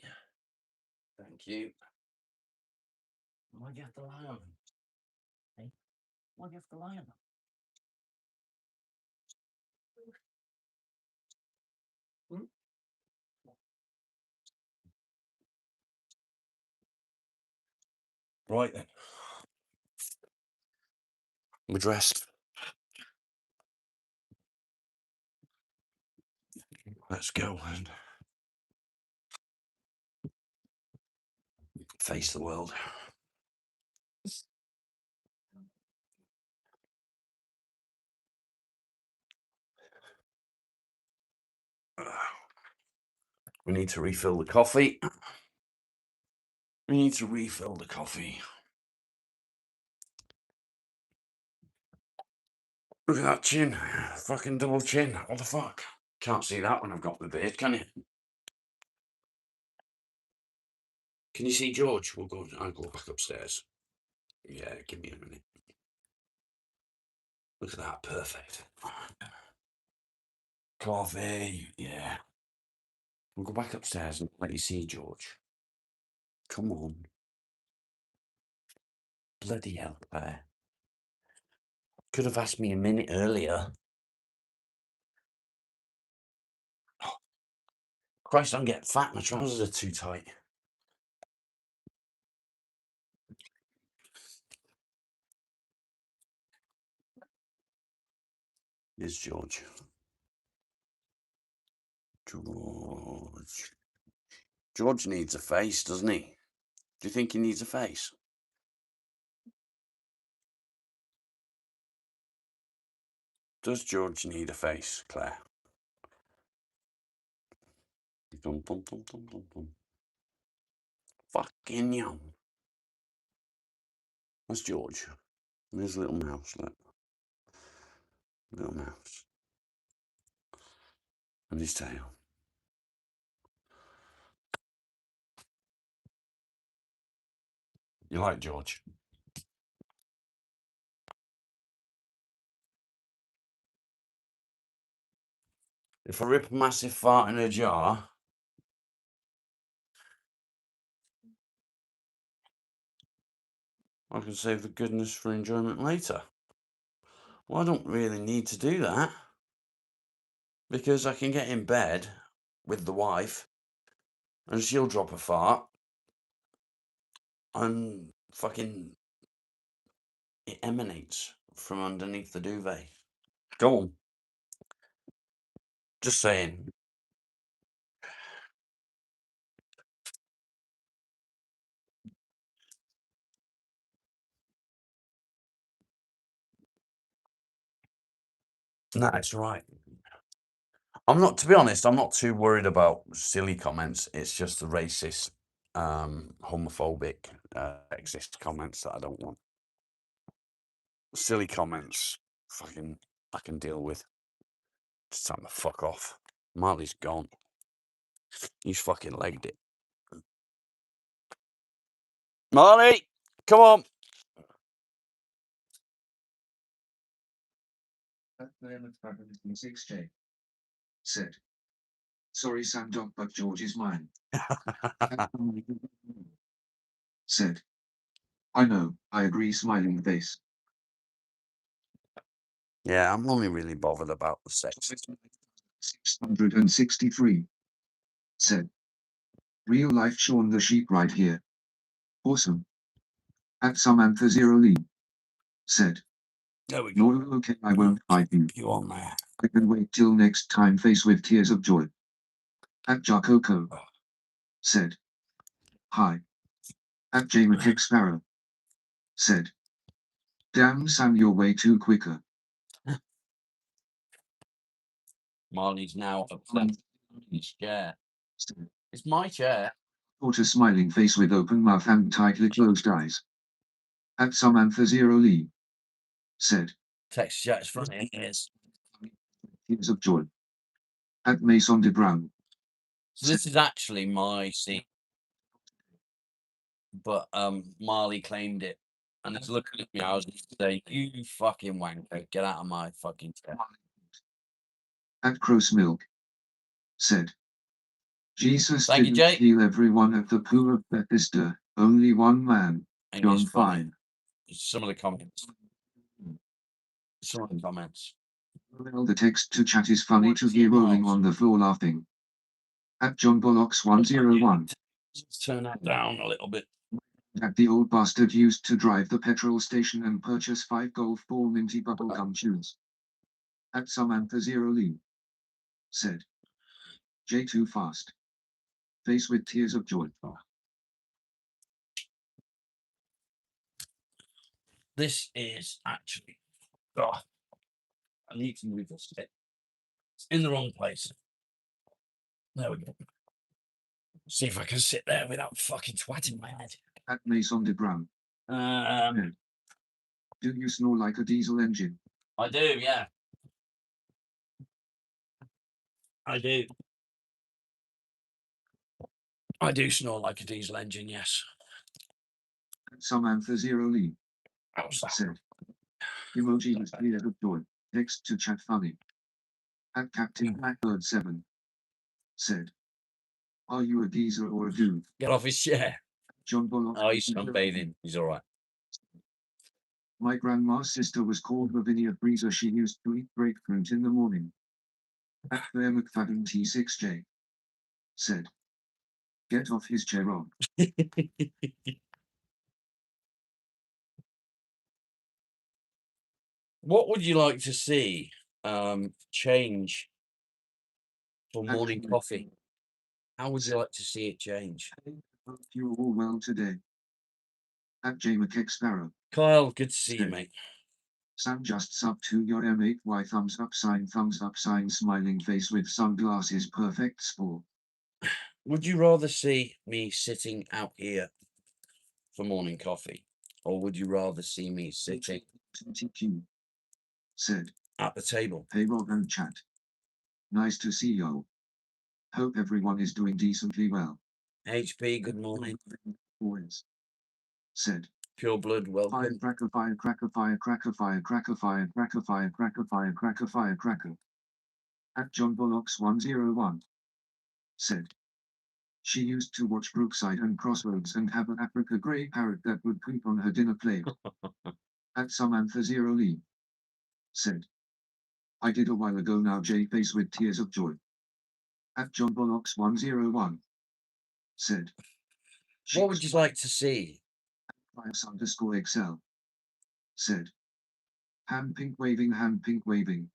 Thank you. Why do you have to lie on them? Hey, why do you have to lie on them? Hmm? Right then. We're dressed. Let's go and face the world. We need to refill the coffee. We need to refill the coffee. Look at that chin. Fucking double chin. What the fuck? Can't see that when I've got the beard, can you? Can you see George? I'll go back upstairs. Yeah, give me a minute. Look at that. Perfect. Coffee. Yeah. We'll go back upstairs and let you see George. Come on. Bloody hell, Claire. Could have asked me a minute earlier. Oh, Christ, I'm getting fat. My trousers are too tight. Here's George. George. George needs a face, doesn't he? Do you think he needs a face? Does George need a face, Claire? Dum, dum, dum, dum, dum, dum. Fucking yum. That's George. There's a little mouse, look. Little mouse. And his tail. You like George? If I rip a massive fart in a jar, I can save the goodness for enjoyment later. Well, I don't really need to do that, because I can get in bed with the wife and she'll drop a fart and fucking it emanates from underneath the duvet. Go on. Just saying. No, it's right. I'm not, to be honest, I'm not too worried about silly comments. It's just the racist, homophobic, sexist comments that I don't want. Silly comments, fucking, I can deal with. Just time to fuck off. Marley's gone. He's fucking legged it. Marley, come on. J said, "Sorry, Sam Dog, but George is mine." Said, "I know, I agree," smiling face. Yeah, I'm only really bothered about the sex. 663 said, "Real life Shaun the Sheep right here. Awesome." At Samantha Zero Lee said, There we go. "No, okay, I won't fight you. You on there? I can wait till next time." Face with tears of joy. At Jacoco said, "Hi." At Jamie Sparrow said, "Damn Sam, you're way too quicker." Marley's now upset in his chair. It's my chair. Caught a smiling face with open mouth and tightly closed eyes. At Samantha Zero Lee said, Text chat is funny. It is. "Tears of joy." At Mason de Brown. So this is actually my scene, but Marley claimed it, and it's looking at me. I was just saying, "You fucking wanker, get out of my fucking chair." At Crow's Milk said, "Jesus Thank you, didn't Jake. heal everyone at the pool of Bethesda, only one man, And John it's funny. Fine." Some of the comments. Some of the comments. Well, the text to chat is funny to hear rolling on the floor laughing. At John Bollocks 101. Let's turn that down a little bit. At the old bastard used to drive the petrol station and purchase 5 golf ball minty bubblegum chews. At Samantha Zero Lee said, "J too fast." Face with tears of joy. This is actually. Oh, I need to move this bit. It's in the wrong place. There we go. See if I can sit there without fucking twatting my head. At Mason de Brown. Do you snore like a diesel engine? I do, yeah. I do. I do snore like a diesel engine, yes. At Samantha Zero Lee How's that? said, "Emoji with tears of joy. Text to chat funny." At Captain Blackbird 7 said, "Are you a geezer or a dude?" Get off his chair. John Bullock. Oh, he's sunbathing. He's all right. My grandma's sister was called Lavinia Breezer. She used to eat grapefruit in the morning. At Claire McFadden T6J said, "Get off his chair, Rob." What would you like to see change for morning coffee? How would you like to see it change? Hope you're all well today. At Jamie Sparrow. Kyle, good to see you, mate. Sam just sub to your M8Y thumbs up sign smiling face with sunglasses perfect sport. Would you rather see me sitting out here for morning coffee, or would you rather see me sitting TQ said at the table? "Hey Rob and chat. Nice to see you. Hope everyone is doing decently well." HP, good morning. Always said Pure blood, welcome. Firecracker, firecracker, firecracker, firecracker, firecracker, firecracker, firecracker, firecracker. At John Bollocks 101 said, she used to watch Brookside and Crossroads and have an Africa grey parrot that would poop on her dinner plate. At Samantha Zero Lee said, I did a while ago now. J face with tears of joy. At John Bollocks 101 said, What would you like to see? _XL said, hand pink waving.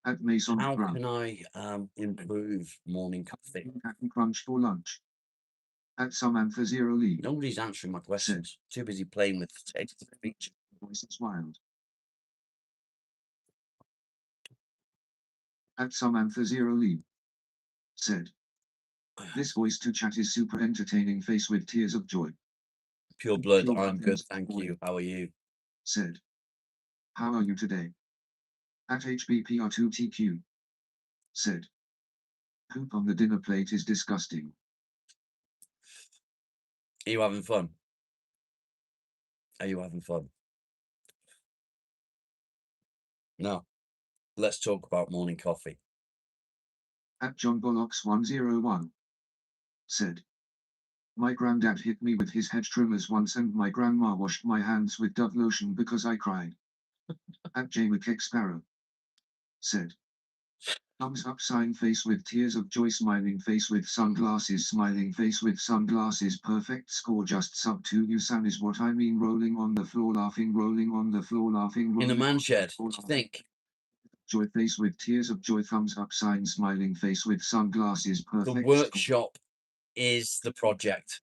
At Mason How Brown, can I improve morning coffee? Captain Crunch for lunch. At Samantha Zero Lee, Nobody's answering my questions. Too busy playing with the text to speech. voice is wild. At Samantha Zero Lee said, this voice to chat is super entertaining. Face with tears of joy. Pure blood, Pure I'm Blood good, is thank boy. you. How are you? Said, how are you today? At HBPR2TQ said, poop on the dinner plate is disgusting. Are you having fun? Are you having fun? No. Let's talk about morning coffee. At John Bollocks 101 said, my granddad hit me with his hedge trimmers once and my grandma washed my hands with Dove lotion because I cried. At J McKick Sparrow said, thumbs up sign face with tears of joy smiling face with sunglasses smiling face with sunglasses perfect score just sub 2 you Sam is what I mean rolling on the floor laughing In a man shed, what do you think? Joy face with tears of joy thumbs up sign smiling face with sunglasses perfect The workshop is the project.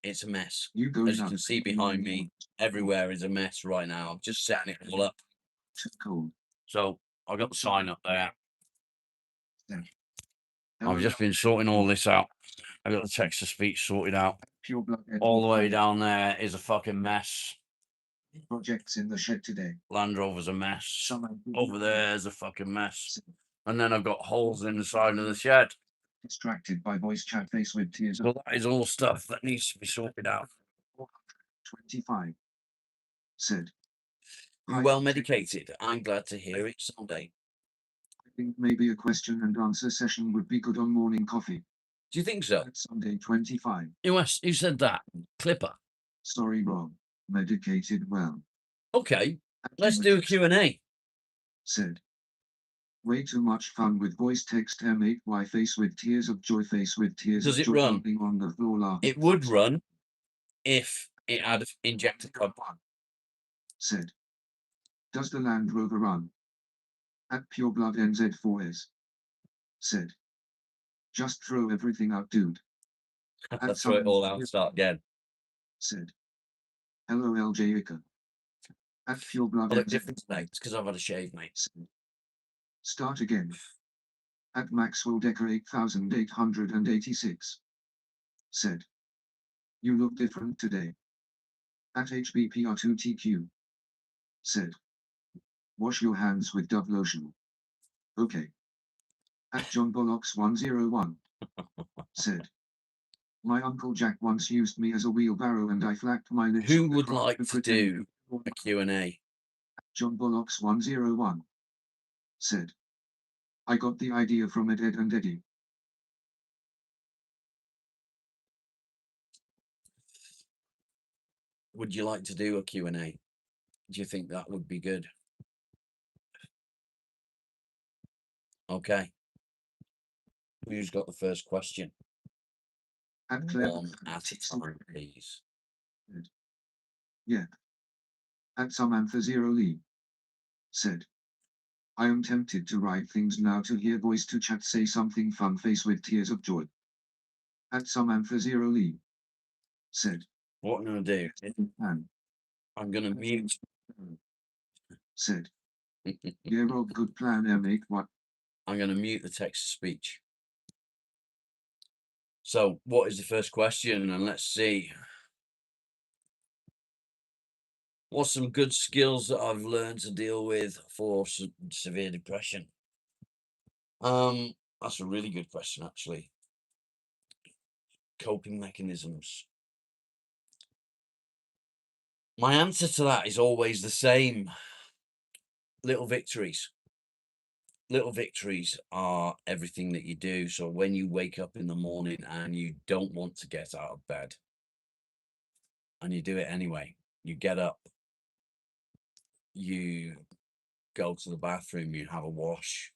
It's a mess. You go As you can see behind me, everywhere is a mess right now. I'm just setting it all up. Cool. So I got the sign up there. Yeah. I've just been sorting all this out. I got the text to speech sorted out. Pure blood All the way down there is a fucking mess. projects in the shed today. Land Rover's a mess. Over there's a fucking mess. And then I've got holes in the side of the shed. Distracted by voice chat face with tears So of that is all stuff that needs to be sorted out. 25 said, You well medicated? I'm glad to hear it someday. I think maybe a question and answer session would be good on morning coffee. Do you think so? At Sunday 25. Who said that? Clipper. Sorry, Rob. Medicated well. Okay, let's do a Q&A. Said, way too much fun with voice text M8Y face with tears of joy face with tears Does of it joy run? jumping on the floor laughing. It would run if it had injector pump. Said, does the Land Rover run? At Pure Blood NZ4S. Said, just throw everything out, dude. Let's throw it all out and start again. Said, hello LJ Ica. At Pure Blood I look NZ4S. different today. It's because I've had a shave, mate. Said, start again. At Maxwell Decker 8886. Said, you look different today. At HBPR2TQ. Said, wash your hands with Dove lotion. Okay. At John Bollocks 101. Said, my Uncle Jack once used me as a wheelbarrow and I flacked my lips. Who would like to do a Q&A? John Bollocks 101. Said, I got the idea from Ed and Eddie. Would you like to do a Q&A? Do you think that would be good? Okay. Who's got the first question? At Claire. One at a time, please. Yeah. At Samantha Zero Lee. Said, I am tempted to write things now to hear voice to chat say something fun face with tears of joy. At Samantha Zero Lee. Said, What I'm going to do, and I'm going to mute. said, yeah, Rob, good plan, mate. What? I'm going to mute the text to speech. So, what is the first question? And let's see. What's some good skills that I've learned to deal with for severe depression? That's a really good question, actually. Coping mechanisms. My answer to that is always the same. Little victories. little victories are everything that you do. So when you wake up in the morning and you don't want to get out of bed and you do it anyway, you get up, you go to the bathroom, you have a wash,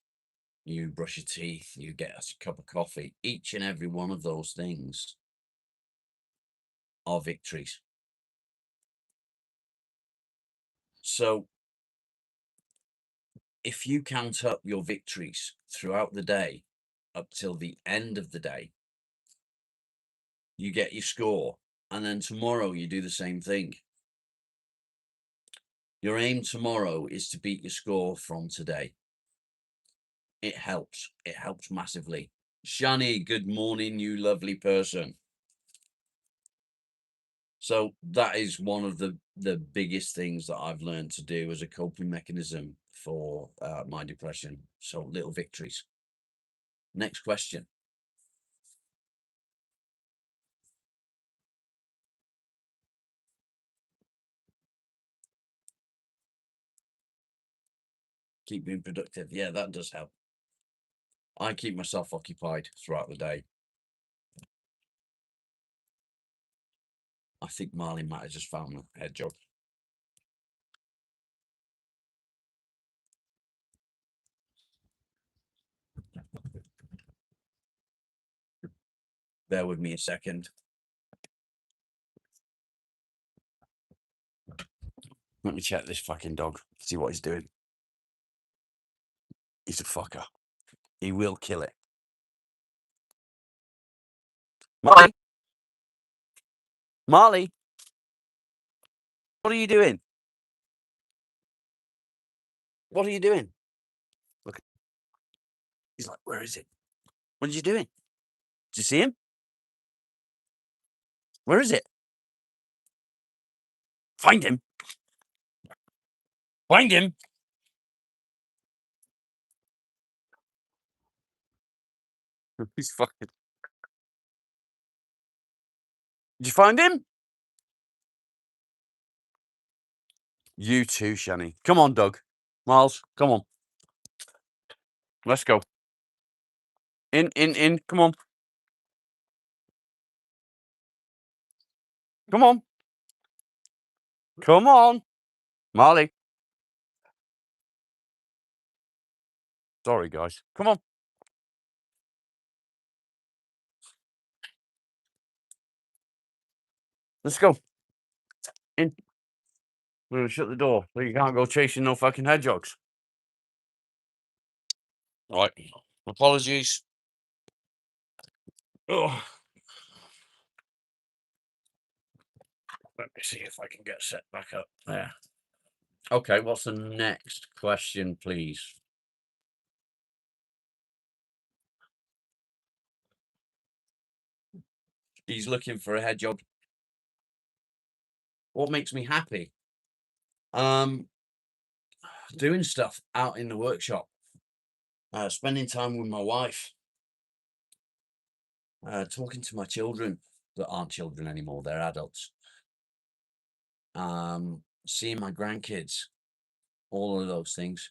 you brush your teeth, you get a cup of coffee. Each and every one of those things are victories. So if you count up your victories throughout the day up till the end of the day, you get your score, and then tomorrow you do the same thing. Your aim tomorrow is to beat your score from today. It helps. It helps massively. Shani, good morning, you lovely person. So that is one of the biggest things that I've learned to do as a coping mechanism for my depression. So little victories. Next question. Keep being productive. Yeah, that does help. I keep myself occupied throughout the day. I think Marley might have just found a head job. Bear with me a second. Let me check this fucking dog, see what he's doing. He's a fucker. He will kill it. Marley? Marley? What are you doing? What are you doing? Look. He's like, where is it? What are you doing? Did you see him? Where is it? Find him. Find him. He's fucking. Did you find him? You too, Shani. Come on, Doug. Miles, come on. Let's go. In. Come on. Come on. Come on. Marley. Sorry, guys. Come on. Let's go. In. We're going to shut the door so you can't go chasing no fucking hedgehogs. All right. Apologies. Oh. Let me see if I can get set back up there. Okay, what's the next question, please? He's looking for a hedgehog. What makes me happy? Doing stuff out in the workshop, spending time with my wife, talking to my children that aren't children anymore, they're adults, seeing my grandkids, all of those things.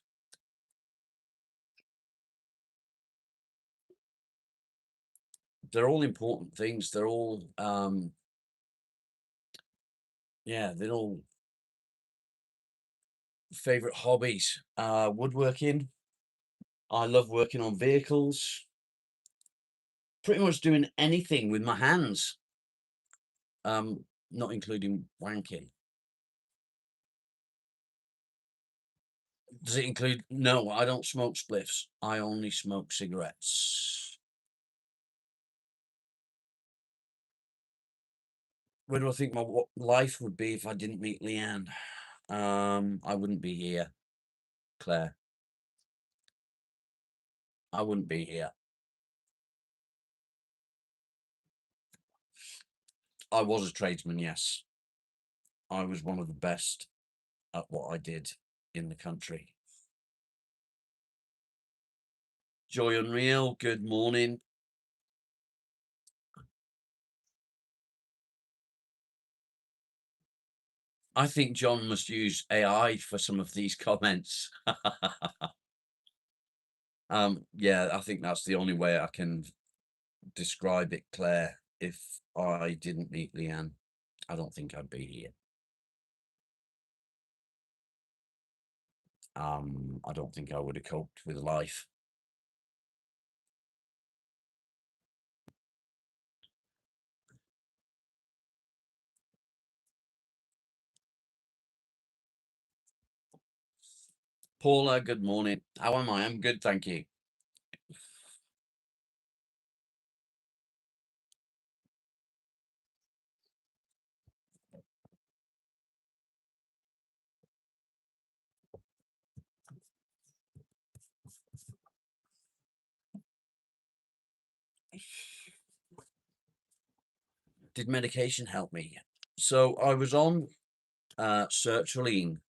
They're all important things. They're all, yeah, they're all favorite hobbies. Woodworking. I love working on vehicles. Pretty much doing anything with my hands. Not including wanking. Does it include? No, I don't smoke spliffs. I only smoke cigarettes. Where do I think my life would be if I didn't meet Leanne? I wouldn't be here, Claire. I wouldn't be here. I was a tradesman, yes. I was one of the best at what I did in the country. Joy Unreal, good morning. I think John must use AI for some of these comments. Yeah, I think that's the only way I can describe it, Claire. If I didn't meet Leanne, I don't think I'd be here. I don't think I would have coped with life. Paula, good morning. How am I? I'm good, thank you. Did medication help me? So I was on sertraline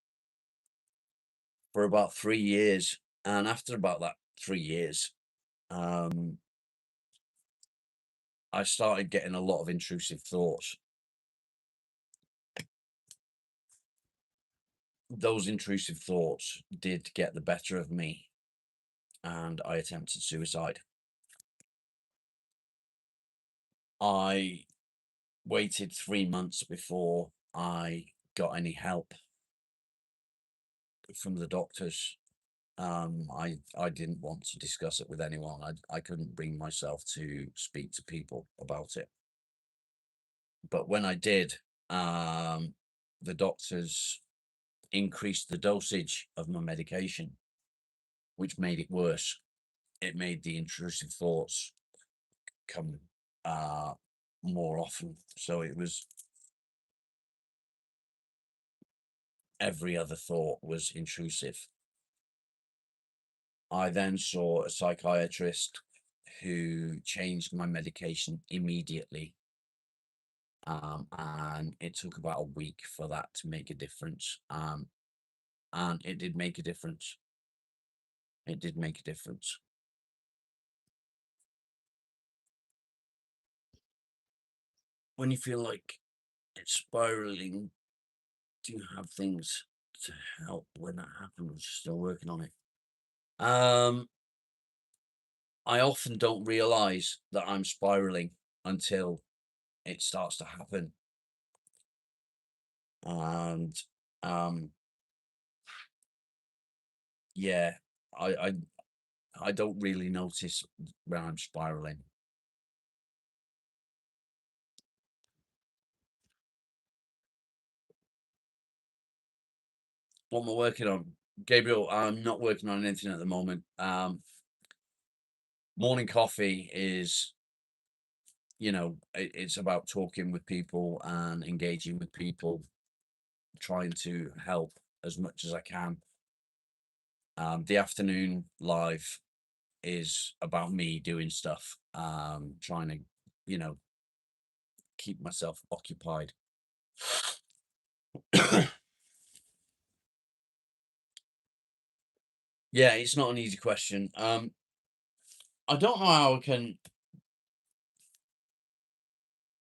for about 3 years, and after about that 3 years, I started getting a lot of intrusive thoughts. Those intrusive thoughts did get the better of me, and I attempted suicide. I waited 3 months before I got any help from the doctors. I didn't want to discuss it with anyone. I couldn't bring myself to speak to people about it. But when I did, the doctors increased the dosage of my medication, which made it worse. It made the intrusive thoughts come more often. So it was every other thought was intrusive. I then saw a psychiatrist who changed my medication immediately. And it took about a week for that to make a difference. And it did make a difference. It did make a difference. When you feel like it's spiraling, do you have things to help when that happens? Still working on it. I often don't realize that I'm spiraling until it starts to happen. And yeah, I don't really notice when I'm spiraling. What am I working on? Gabriel, I'm not working on anything at the moment. Morning coffee is, it's about talking with people and engaging with people, trying to help as much as I can. The afternoon live is about me doing stuff, trying to, keep myself occupied. Yeah, it's not an easy question. I don't know how I can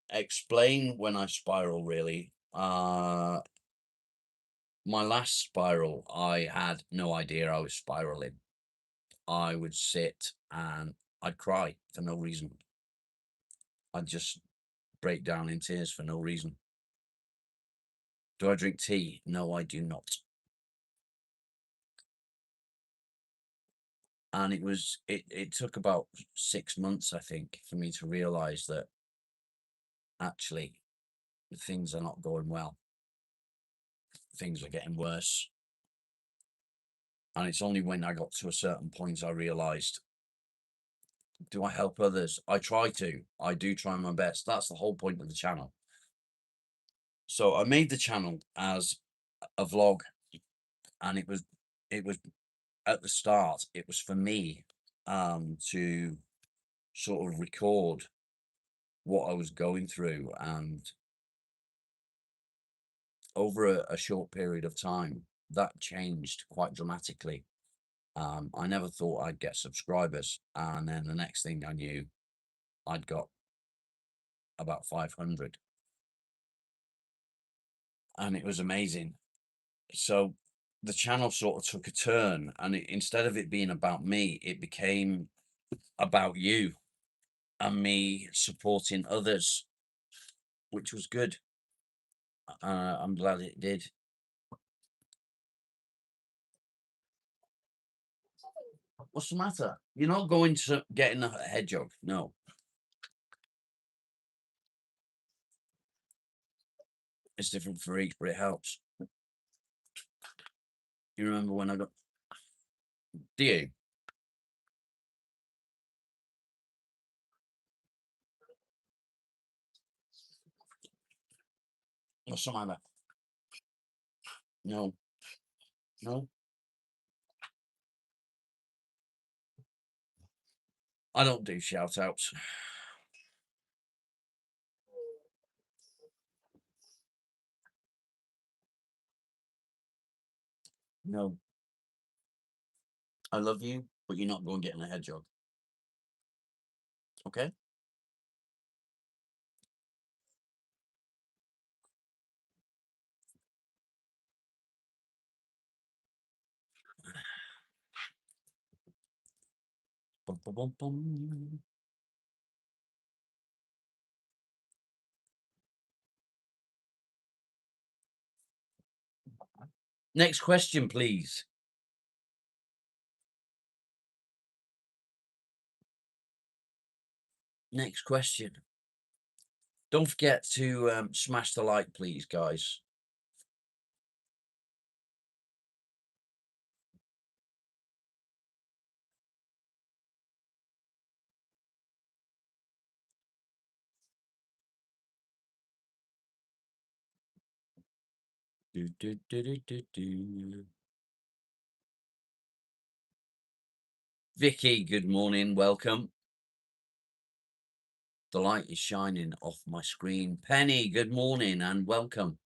explain when I spiral really. My last spiral, I had no idea I was spiraling. I would sit and I'd cry for no reason. I'd just break down in tears for no reason. Do I drink tea? No, I do not. And it took about 6 months, I think, for me to realize that actually things are not going well. Things are getting worse. And it's only when I got to a certain point I realized, do I help others? I try to. I do try my best. That's the whole point of the channel. So I made the channel as a vlog, and it was at the start, it was for me to sort of record what I was going through, and over a short period of time that changed quite dramatically. I never thought I'd get subscribers, and then the next thing I knew, I'd got about 500, and it was amazing. So the channel sort of took a turn, and instead of it being about me, it became about you and me supporting others, which was good. I'm glad it did. What's the matter? You're not going to getting a head jog? No. It's different for each, but it helps. You remember when I got... Do you? What's the matter? No. No. I don't do shout outs. No. I love you, but you're not going getting a head jog. Okay? Bum, bum, bum, bum. Next question, please. Next question. Don't forget to smash the like, please, guys. Do, do, do, do, do, do. Vicky, good morning. Welcome. The light is shining off my screen. Penny, good morning and welcome.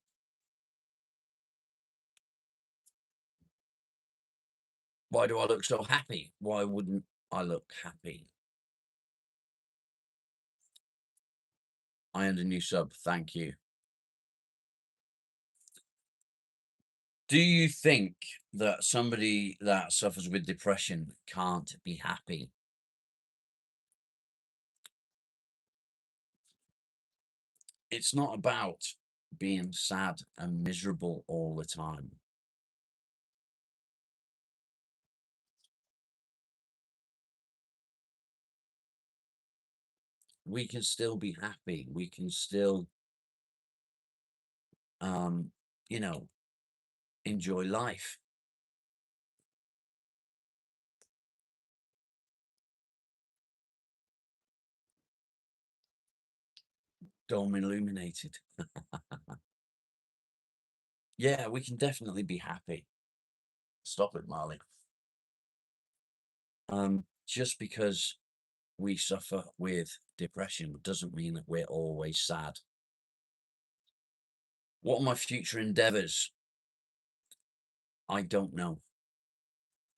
Why do I look so happy? Why wouldn't I look happy? I earned a new sub. Thank you. Do you think that somebody that suffers with depression can't be happy? It's not about being sad and miserable all the time. We can still be happy. We can still, you know, enjoy life. Dome illuminated. Yeah, we can definitely be happy. Stop it, Marley. Just because we suffer with depression doesn't mean that we're always sad. What are my future endeavors? I don't know.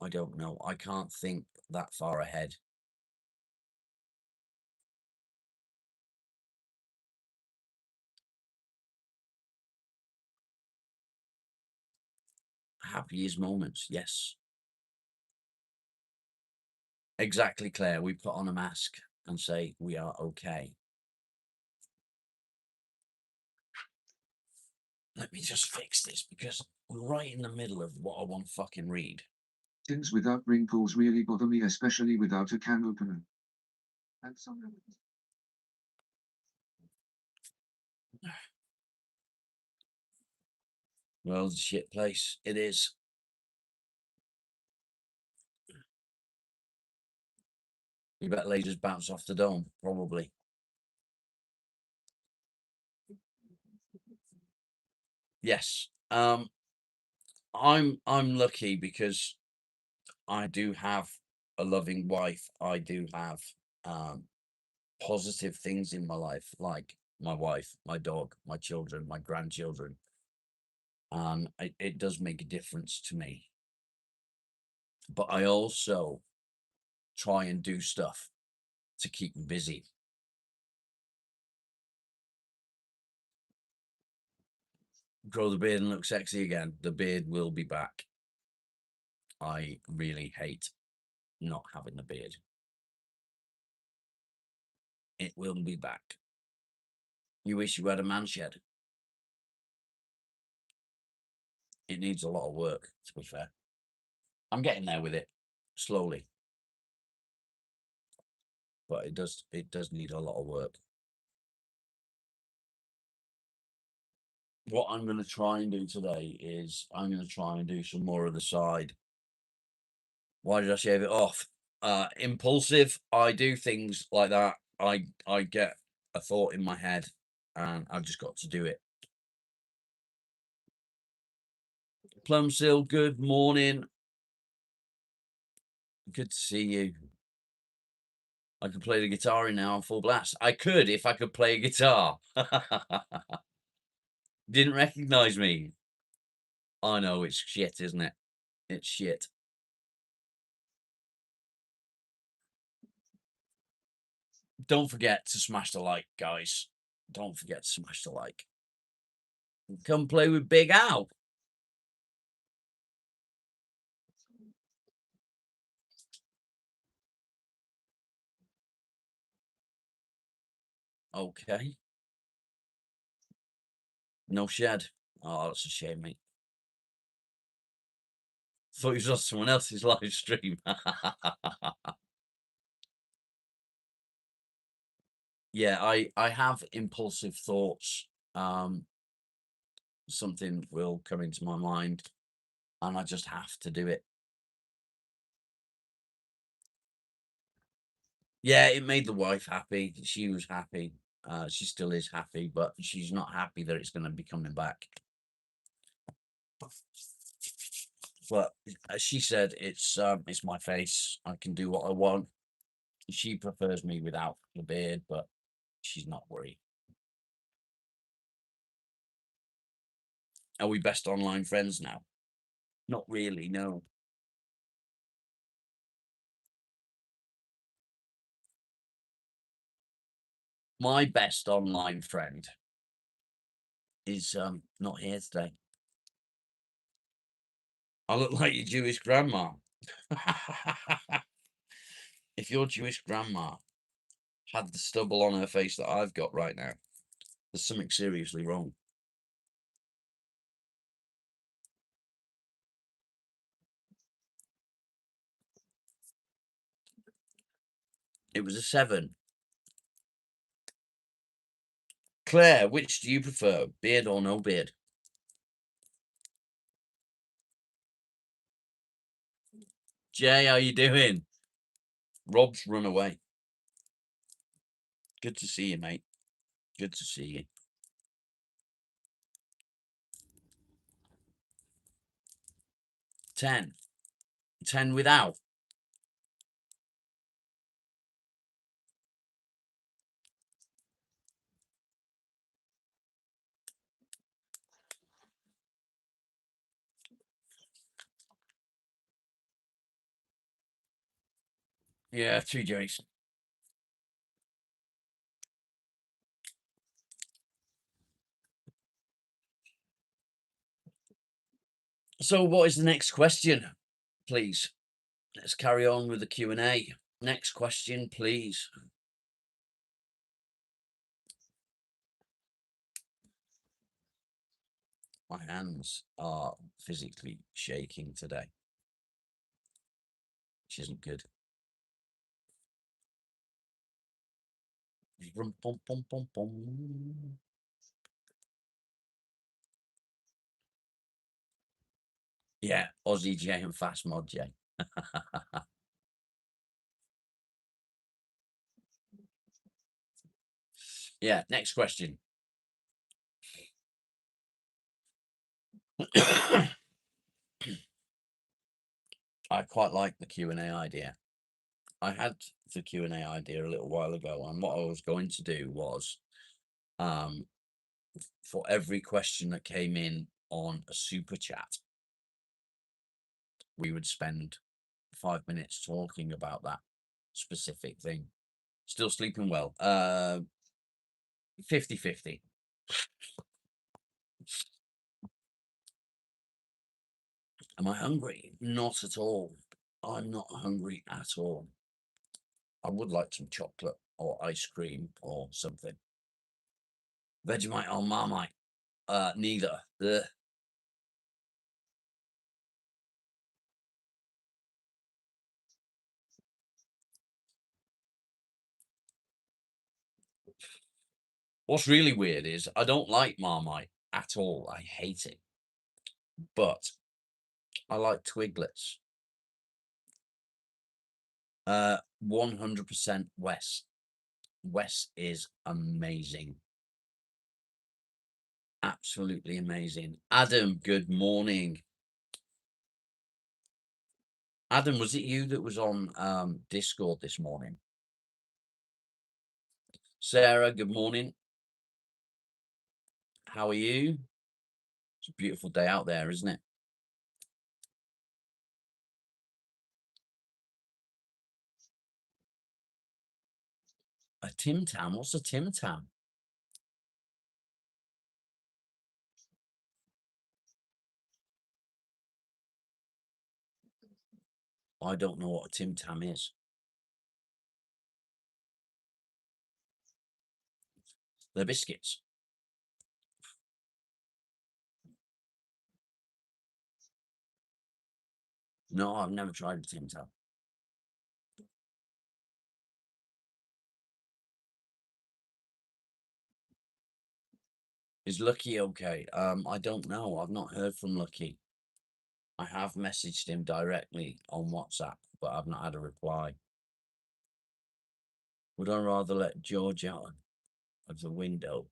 I don't know. I can't think that far ahead. Happiest moments, yes. Exactly, Claire. We put on a mask and say we are okay. Let me just fix this because we're right in the middle of what I want to fucking read. Things without wrinkles really bother me, especially without a can opener. And some Well, it's a shit place. It is. You bet lasers bounce off the dome, probably. Yes. I'm lucky because I do have a loving wife. I do have positive things in my life, like my wife, my dog, my children, my grandchildren. It does make a difference to me. But I also try and do stuff to keep me busy. Grow the beard and look sexy again. The beard will be back. I really hate not having a beard. It will be back. You wish you had a man shed. It needs a lot of work, to be fair. I'm getting there with it, slowly. But it does need a lot of work. What I'm going to try and do today is I'm going to try and do some more of the side. Why did I shave it off? Impulsive. I do things like that. I get a thought in my head and I've just got to do it. Plumsill, good morning. Good to see you. I can play the guitar now on full blast. I could if I could play a guitar. Didn't recognize me. I know, it's shit, isn't it? It's shit. Don't forget to smash the like, guys. Don't forget to smash the like. Come play with Big Al. Okay. No shed. Oh, that's a shame, mate. Thought he was on someone else's live stream. Yeah, I have impulsive thoughts. Something will come into my mind and I just have to do it. Yeah, it made the wife happy. She was happy. She still is happy, but she's not happy that it's going to be coming back. But as she said, it's my face. I can do what I want. She prefers me without the beard, but she's not worried. Are we best online friends now? Not really, no. My best online friend is not here today. I look like your Jewish grandma. If your Jewish grandma had the stubble on her face that I've got right now, there's something seriously wrong. It was a 7. Claire, which do you prefer, beard or no beard? Jay, how you doing? Rob's run away. Good to see you, mate. Good to see you. 10. 10 without. Yeah, 2 J's. So what is the next question, please? Let's carry on with the Q&A. Next question, please. My hands are physically shaking today, which isn't good. Yeah, Aussie J and Fast Mod J. Yeah, next question. I quite like the Q&A idea. I had the Q&A idea a little while ago, and what I was going to do was, for every question that came in on a super chat, we would spend 5 minutes talking about that specific thing. Still sleeping well. 50-50. Am I hungry? Not at all. I'm not hungry at all. I would like some chocolate or ice cream or something. Vegemite or Marmite? Neither. Ugh. What's really weird is I don't like Marmite at all. I hate it. But I like Twiglets. 100% Wes. Wes is amazing. Absolutely amazing. Adam, good morning. Adam, was it you that was on Discord this morning? Sarah, good morning. How are you? It's a beautiful day out there, isn't it? A Tim Tam? What's a Tim Tam? I don't know what a Tim Tam is. They're biscuits. No, I've never tried a Tim Tam. Is Lucky okay? I don't know. I've not heard from Lucky. I have messaged him directly on WhatsApp, but I've not had a reply. Would I rather let George out of the window?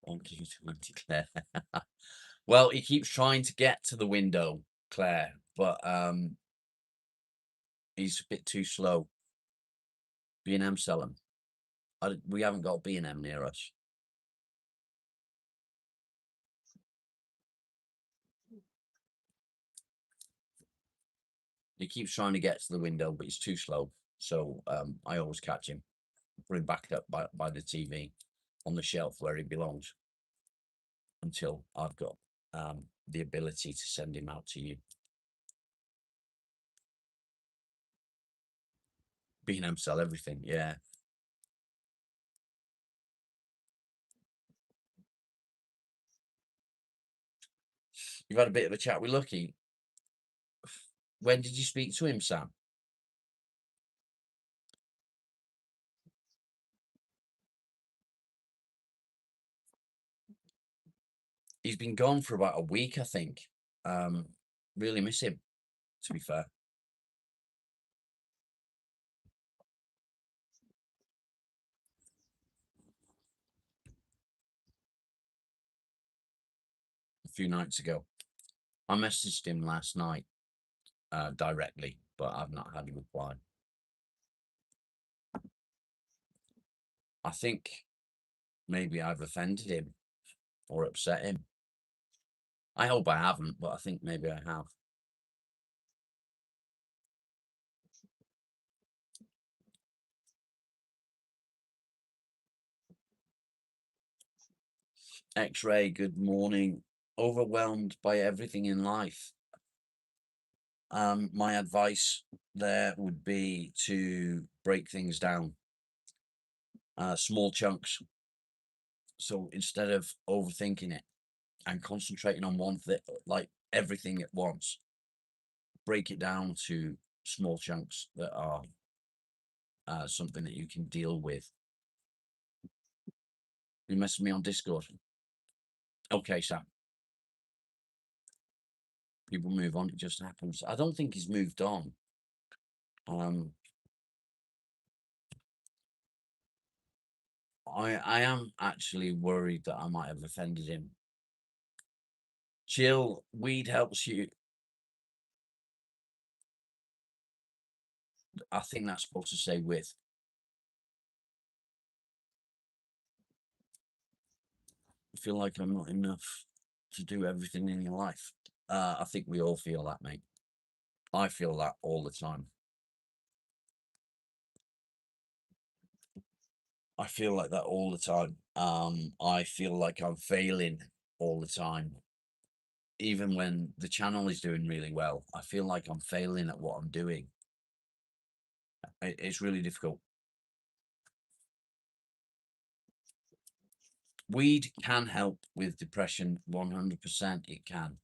On to 20, Claire. Well, he keeps trying to get to the window, Claire, but he's a bit too slow. B&M sell 'em. We haven't got B&M near us. He keeps trying to get to the window, but he's too slow. So I always catch him, put him back up by the TV on the shelf where he belongs until I've got the ability to send him out to you. B&M sell everything, yeah. You've had a bit of a chat with Lucky. When did you speak to him, Sam? He's been gone for about a week, I think. Really miss him, to be fair. A few nights ago. I messaged him last night directly, but I've not had a reply. I think maybe I've offended him or upset him. I hope I haven't, but I think maybe I have. X-Ray, good morning. Overwhelmed by everything in life. My advice there would be to break things down, small chunks. So instead of overthinking it and concentrating on one thing, like everything at once, break it down to small chunks that are something that you can deal with. You messaged me on Discord. Okay, Sam. People move on, it just happens. I don't think he's moved on. I am actually worried that I might have offended him. Chill, weed helps you. I think that's supposed to say with. I feel like I'm not enough to do everything in your life. I think we all feel that, mate. I feel that all the time. I feel like that all the time. I feel like I'm failing all the time. even when the channel is doing really well, I feel like I'm failing at what I'm doing. It's really difficult. Weed can help with depression, 100% it can.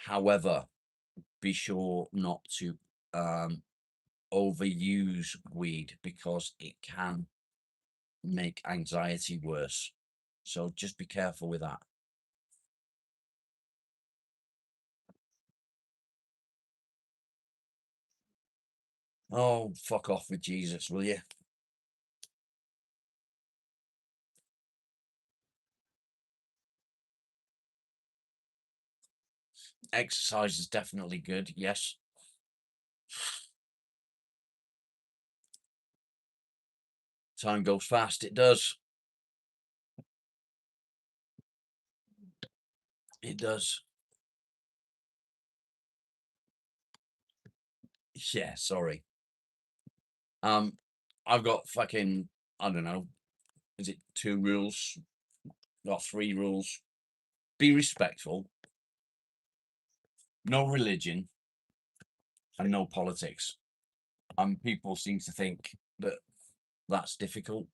However, be sure not to overuse weed because it can make anxiety worse. So just be careful with that. Oh, fuck off with Jesus, will you? Exercise is definitely good, yes. Time goes fast, it does. It does. Yeah, sorry. I've got fucking, I don't know, is it 2 rules? Or 3 rules? Be respectful, no religion, and no politics. People seem to think that that's difficult.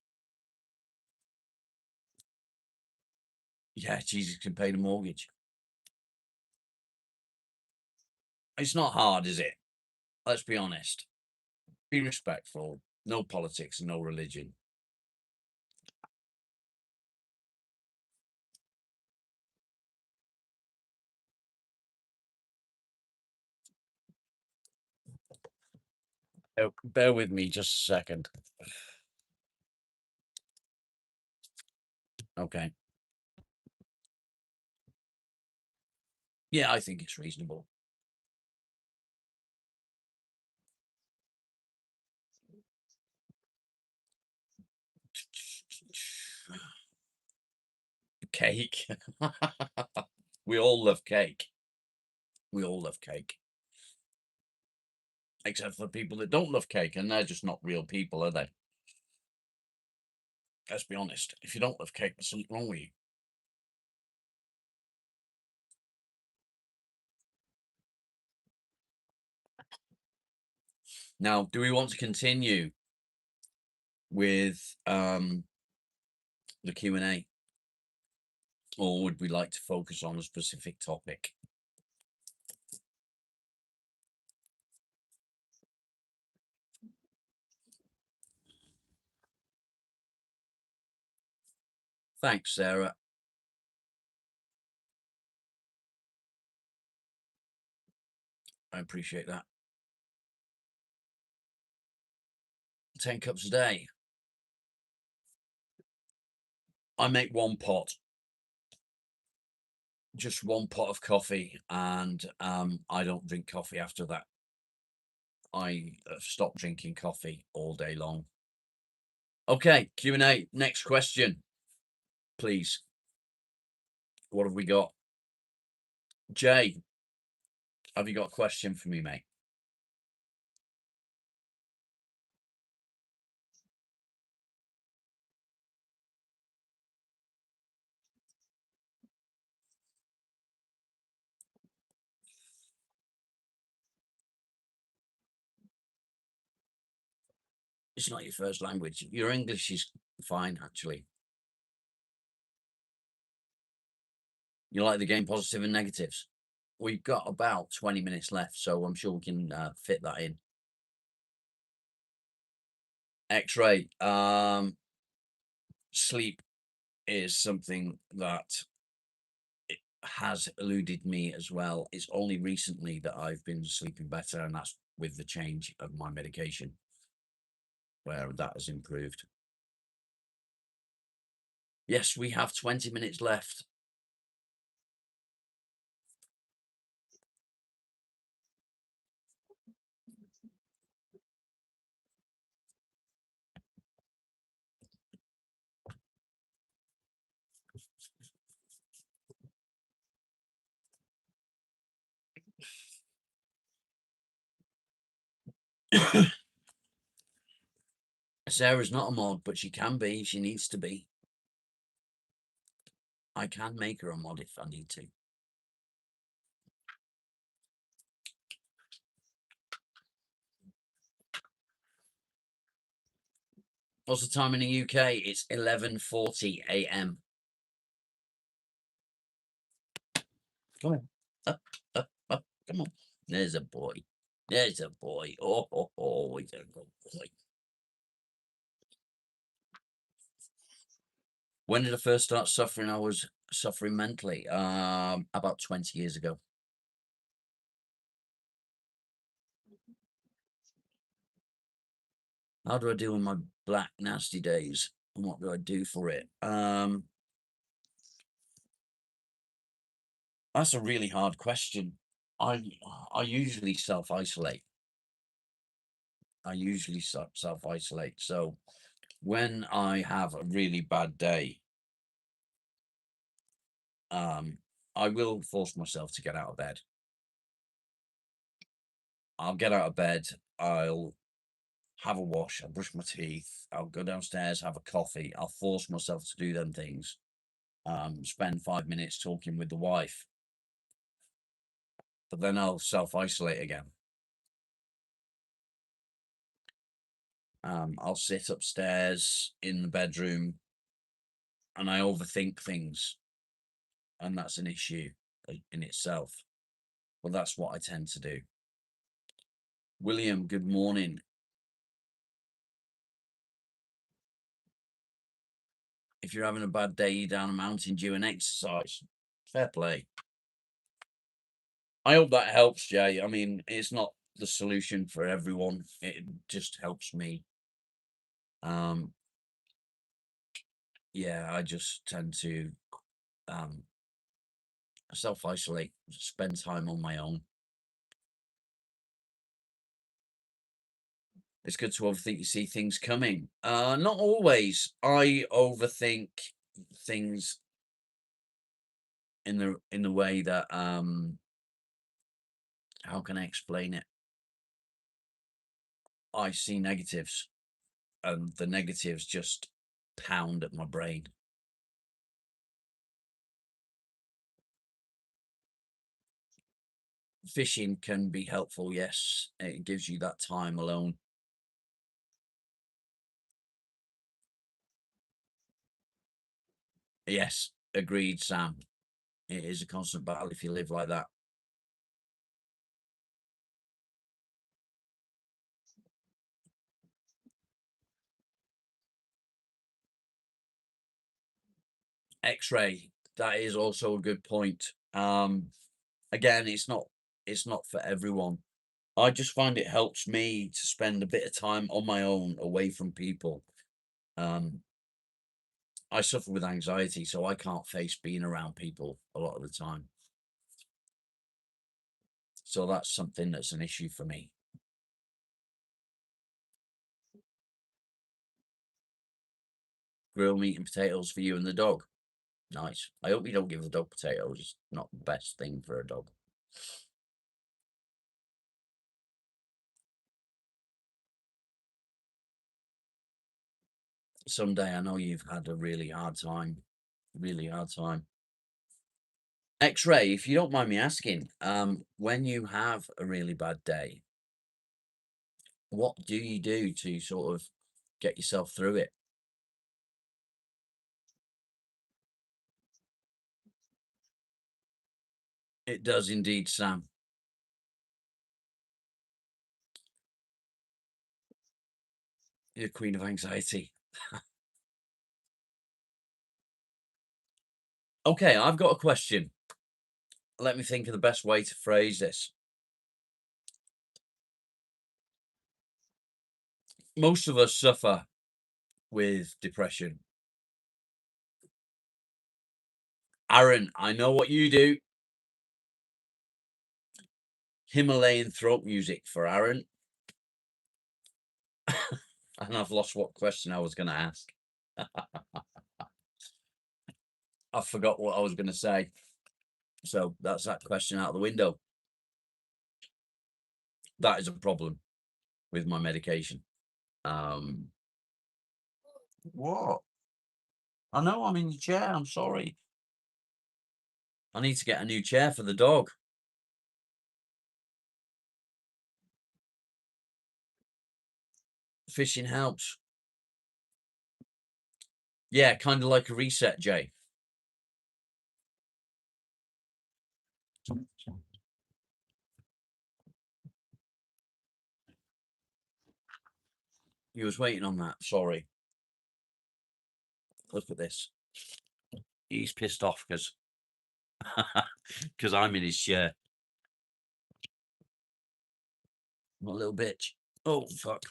Yeah, Jesus can pay the mortgage. It's not hard, is it? Let's be honest. Be respectful, no politics, and no religion. Oh, bear with me just a second. Okay. Yeah, I think it's reasonable. Cake. We all love cake. We all love cake. Except for people that don't love cake, and they're just not real people, are they? Let's be honest. If you don't love cake, there's something wrong with you. Now, do we want to continue with the Q&A? Or would we like to focus on a specific topic? Thanks, Sarah. I appreciate that. 10 cups a day. I make 1 pot. Just 1 pot of coffee, and I don't drink coffee after that. I stopped drinking coffee all day long. Okay, Q&A. Next question, please. What have we got? Jay, have you got a question for me, mate? It's not your first language. Your English is fine, actually. You like the game positive and negatives? We've got about 20 minutes left, so I'm sure we can fit that in. X-ray. Sleep is something that it has eluded me as well. It's only recently that I've been sleeping better, and that's with the change of my medication, where that has improved. Yes, we have 20 minutes left. Sarah's not a mod, but she can be. She needs to be. I can make her a mod if I need to. What's the time in the UK? It's 11:40 a.m. Come on. Up. Come on. There's a boy. There's a boy. Oh, he's a good boy. When did I first start suffering? I was suffering mentally about 20 years ago. How do I deal with my black nasty days? And what do I do for it? That's a really hard question. I usually self-isolate. Self-isolate. So when I have a really bad day, I will force myself to get out of bed. I'll get out of bed. I'll have a wash. I'll brush my teeth. I'll go downstairs, have a coffee. I'll force myself to do them things. Spend 5 minutes talking with the wife. But then I'll self-isolate again. I'll sit upstairs in the bedroom and I overthink things. And that's an issue in itself. Well, that's what I tend to do. William, good morning. If you're having a bad day, you're down a mountain, do an exercise. Fair play. I hope that helps, Jay. I mean, it's not the solution for everyone. It just helps me. Yeah, I just tend to self-isolate, spend time on my own. It's good to overthink. You see things coming. Not always. I overthink things in the way that how can I explain it? I see negatives, and the negatives just pound at my brain. Fishing can be helpful, yes. It gives you that time alone. Yes, agreed, Sam. It is a constant battle if you live like that. X-ray, that is also a good point. Again, it's not for everyone. I just find it helps me to spend a bit of time on my own, away from people. I suffer with anxiety, so I can't face being around people a lot of the time. So that's something that's an issue for me. Grill meat and potatoes for you and the dog. Nice. I hope you don't give the dog potatoes. It's not the best thing for a dog. Someday, I know you've had a really hard time. X-ray, if you don't mind me asking, when you have a really bad day, what do you do to sort of get yourself through it? It does indeed, Sam. You're queen of anxiety. Okay, I've got a question. Let me think of the best way to phrase this. Most of us suffer with depression. Aaron, I know what you do. Himalayan throat music for Aaron. And I've lost what question I was going to ask. I forgot what I was going to say. So that's that question out the window. That is a problem with my medication. What? I know I'm in the chair. I'm sorry. I need to get a new chair for the dog. Fishing helps. Yeah, kind of like a reset, Jay. You was waiting on that. Sorry. Look at this. He's pissed off because I'm in his chair. What a little bitch. Oh, fuck.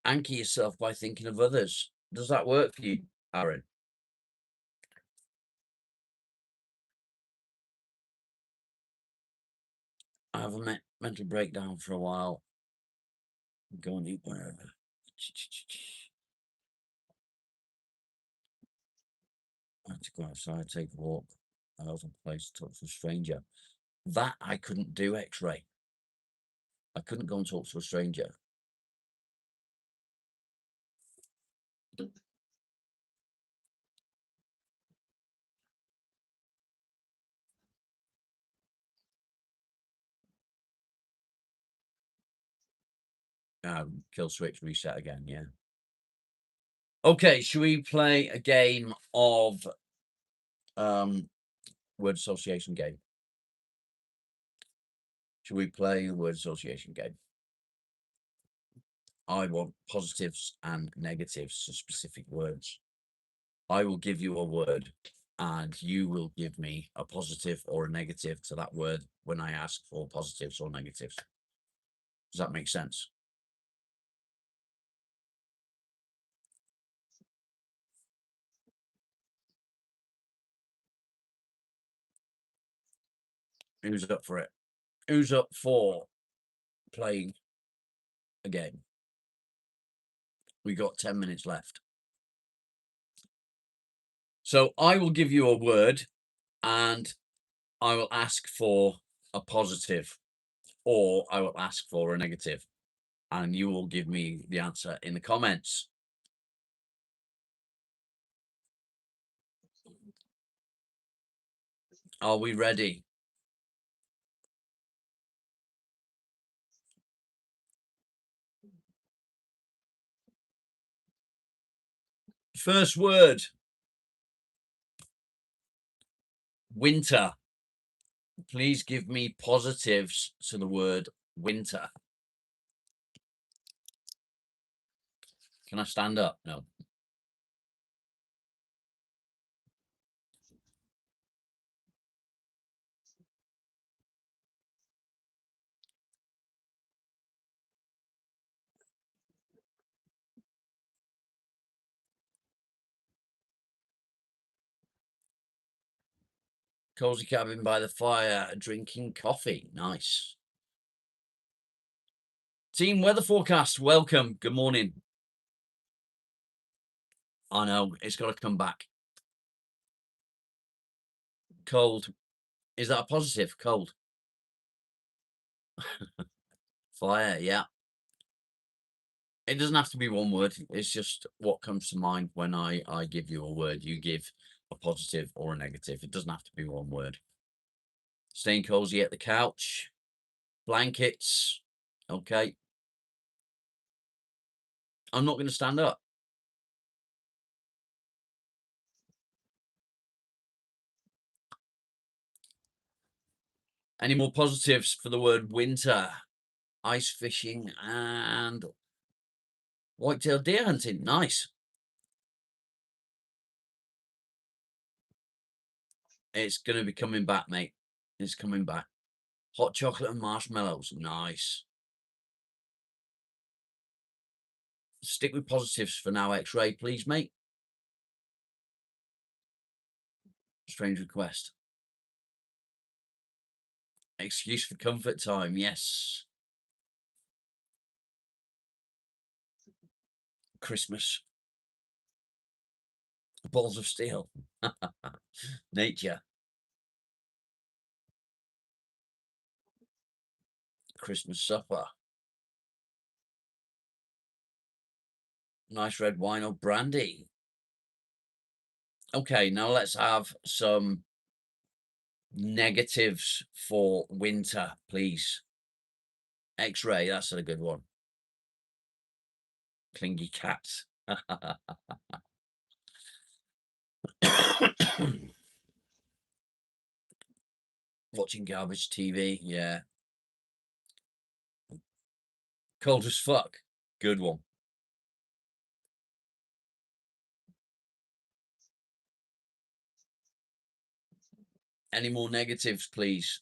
Anchor yourself by thinking of others. Does that work for you, Aaron? I have a mental breakdown for a while. Go and eat wherever. I had to go outside, take a walk. I was in a place to talk to a stranger. That I couldn't do, X-ray. I couldn't go and talk to a stranger. Kill switch, reset again, yeah. Okay, should we play a game of word association game? Should we play the word association game? I want positives and negatives to specific words. I will give you a word and you will give me a positive or a negative to that word when I ask for positives or negatives. Does that make sense? Who's up for it? Who's up for playing a game? We got 10 minutes left. So I will give you a word and I will ask for a positive or I will ask for a negative and you will give me the answer in the comments. Are we ready? First word. Winter. Please give me positives to the word winter. Can I stand up? No. Cozy cabin by the fire, drinking coffee. Nice. Team weather forecast. Welcome. Good morning. I know it's got to come back. Cold. Is that a positive? Cold. Fire. Yeah. It doesn't have to be one word. It's just what comes to mind when I give you a word. You give a positive or a negative. It doesn't have to be one word. Staying cozy at the couch. Blankets. Okay. I'm not going to stand up. Any more positives for the word winter? Ice fishing and whitetail deer hunting. Nice. It's going to be coming back, mate. It's coming back. Hot chocolate and marshmallows. Nice. Stick with positives for now, X-ray, please, mate. Strange request. Excuse for comfort time. Yes. Christmas. Balls of steel. Nature. Christmas supper. Nice red wine or brandy. Okay, now let's have some negatives for winter, please. X-ray, that's a good one. Clingy cats. Watching garbage TV, yeah. Cold as fuck, good one. Any more negatives, please?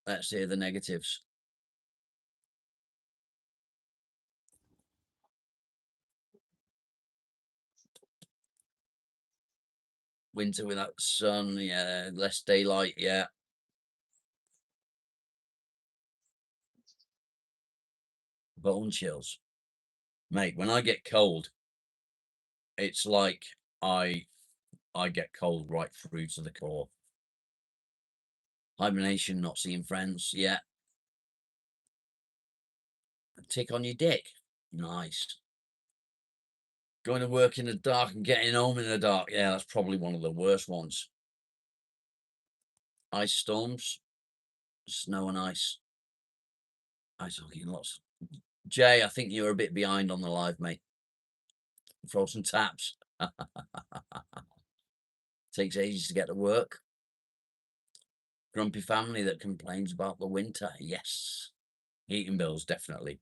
Let's hear the negatives. Winter without sun, yeah. Less daylight, yeah. Bone chills. Mate, when I get cold, it's like I get cold right through to the core. Hibernation, not seeing friends, yeah. Tick on your dick, nice. Going to work in the dark and getting home in the dark, yeah, that's probably one of the worst ones. Ice storms, snow and ice. Ice hockey, lots. Jay, I think you're a bit behind on the live, mate. Frozen taps. Takes ages to get to work. Grumpy family that complains about the winter. Yes. Heating bills, definitely.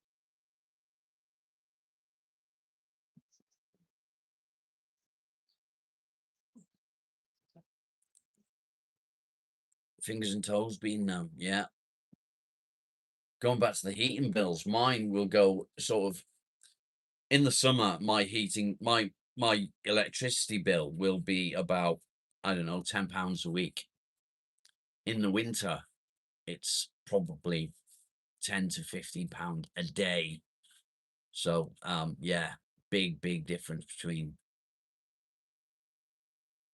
Fingers and toes being numb. Yeah. Going back to the heating bills, mine will go sort of in the summer. My electricity bill will be about, I don't know, £10 a week. In the winter, it's probably £10 to £15 a day. So yeah, big difference between.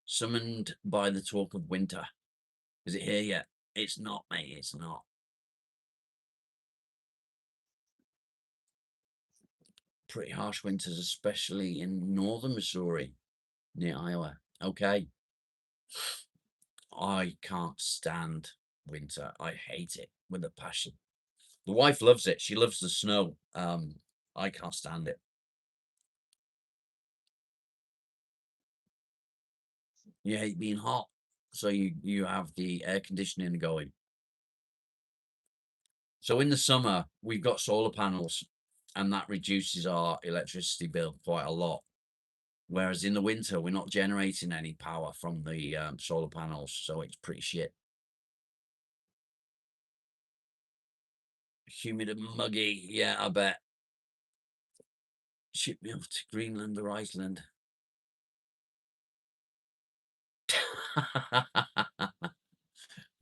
Summoned by the talk of winter. Is it here yet? It's not, mate, it's not. Pretty harsh winters, especially in northern Missouri near Iowa. Okay. I can't stand winter. I hate it with a passion. The wife loves it. She loves the snow. I can't stand it. You hate being hot, so you have the air conditioning going. So in the summer, we've got solar panels, and that reduces our electricity bill quite a lot. Whereas in the winter, we're not generating any power from the solar panels, so it's pretty shit. Humid and muggy, yeah, I bet. Ship me off to Greenland or Iceland.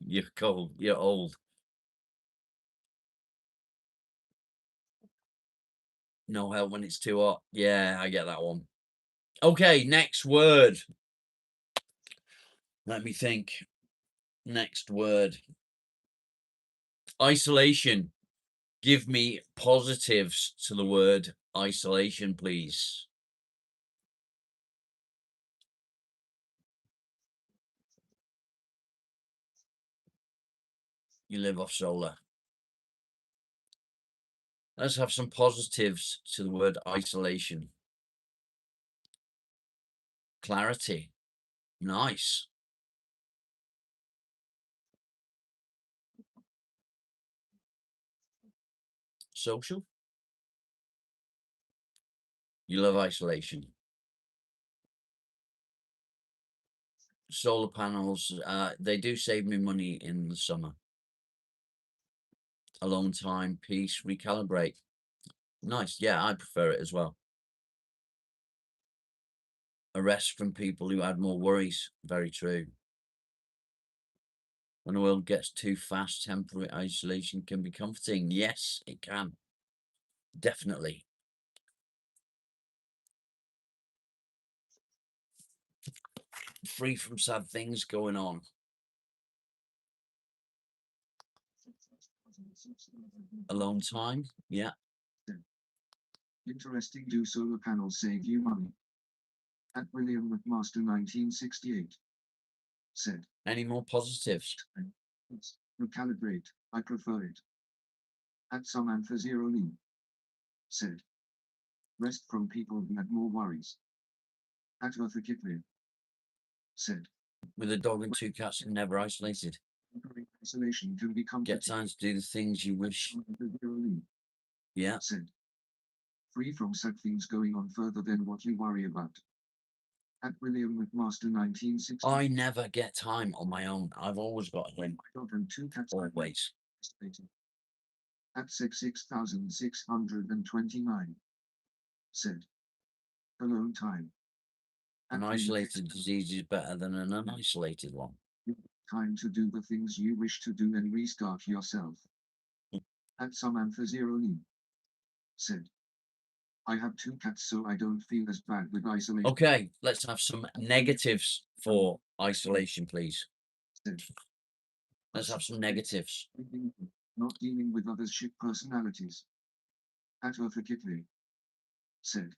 You're cold, you're old. No help when it's too hot. Yeah, I get that one. Okay, next word. Let me think. Next word. Isolation. Give me positives to the word isolation, please. You live off solar. Let's have some positives to the word isolation. Clarity. Nice. Social. You love isolation. Solar panels, they do save me money in the summer. Alone time, peace, recalibrate. Nice. Yeah, I prefer it as well. A rest from people who had more worries. Very true. When the world gets too fast, temporary isolation can be comforting. Yes, it can. Definitely. Free from sad things going on. Alone time. Yeah. Interesting. Do solar panels save you money? At William McMaster 1968 said. Any more positives? Recalibrate. I prefer it. At Samantha Zero Lee said. Rest from people who had more worries. At Arthur Kipling said. With a dog and 2 cats and never isolated. Isolation can be Get time to do the things you wish. Yeah. Said. Free from sad things going on further than what you worry about. At William McMaster 1960. I never get time on my own. I've always got him. Dog and 2 cats. Always. At 66,629 said. Alone time. An isolated disease is better than an unisolated one. Time to do the things you wish to do and restart yourself. At Samantha Zero Lee said. I have 2 cats, so I don't feel as bad with isolation. Okay, let's have some negatives for isolation, please. Said. Let's have some negatives. Not dealing with others' shit personalities. At Arthur Kipling said.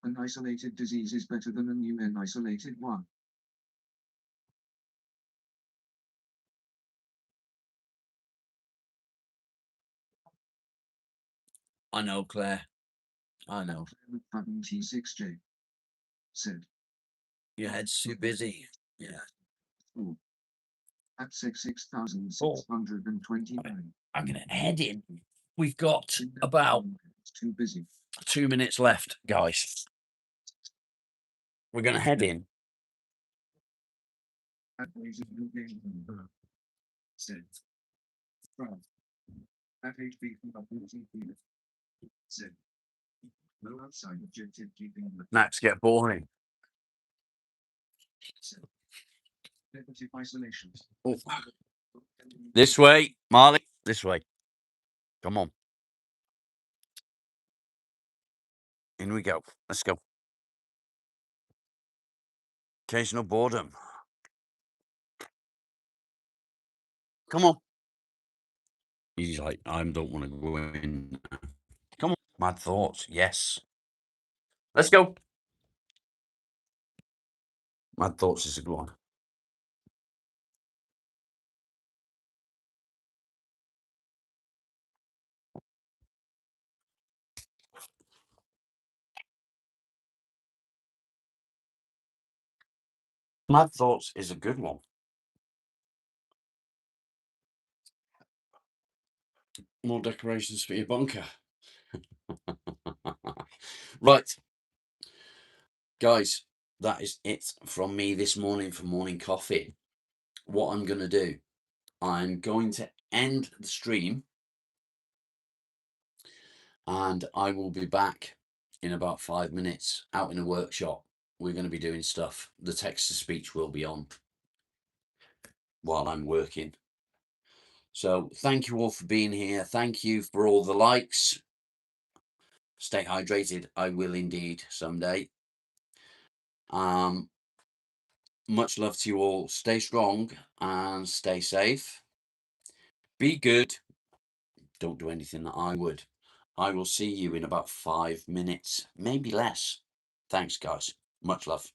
An isolated disease is better than a new and isolated one. I know, Claire. I know. T6J said. Your head's too busy. Yeah. At 6,629. I'm going to head in. We've got about too busy. 2 minutes left, guys. We're going to head in. Said. At HB said. No outside objective keeping the Max get boring. negative isolation. Oh. This way, Marley. This way. Come on. In we go. Let's go. Occasional boredom. Come on. He's like, I don't want to go in. Come on. Mad thoughts. Yes. Let's go. Mad thoughts is a good one. Mad thoughts is a good one. More decorations for your bunker. Right. Guys, that is it from me this morning for morning coffee. What I'm going to do, I'm going to end the stream and I will be back in about 5 minutes out in a workshop. We're going to be doing stuff. The text-to-speech will be on while I'm working. So thank you all for being here. Thank you for all the likes. Stay hydrated. I will indeed someday. Much love to you all. Stay strong and stay safe. Be good. Don't do anything that I would. I will see you in about 5 minutes, maybe less. Thanks, guys. Much love.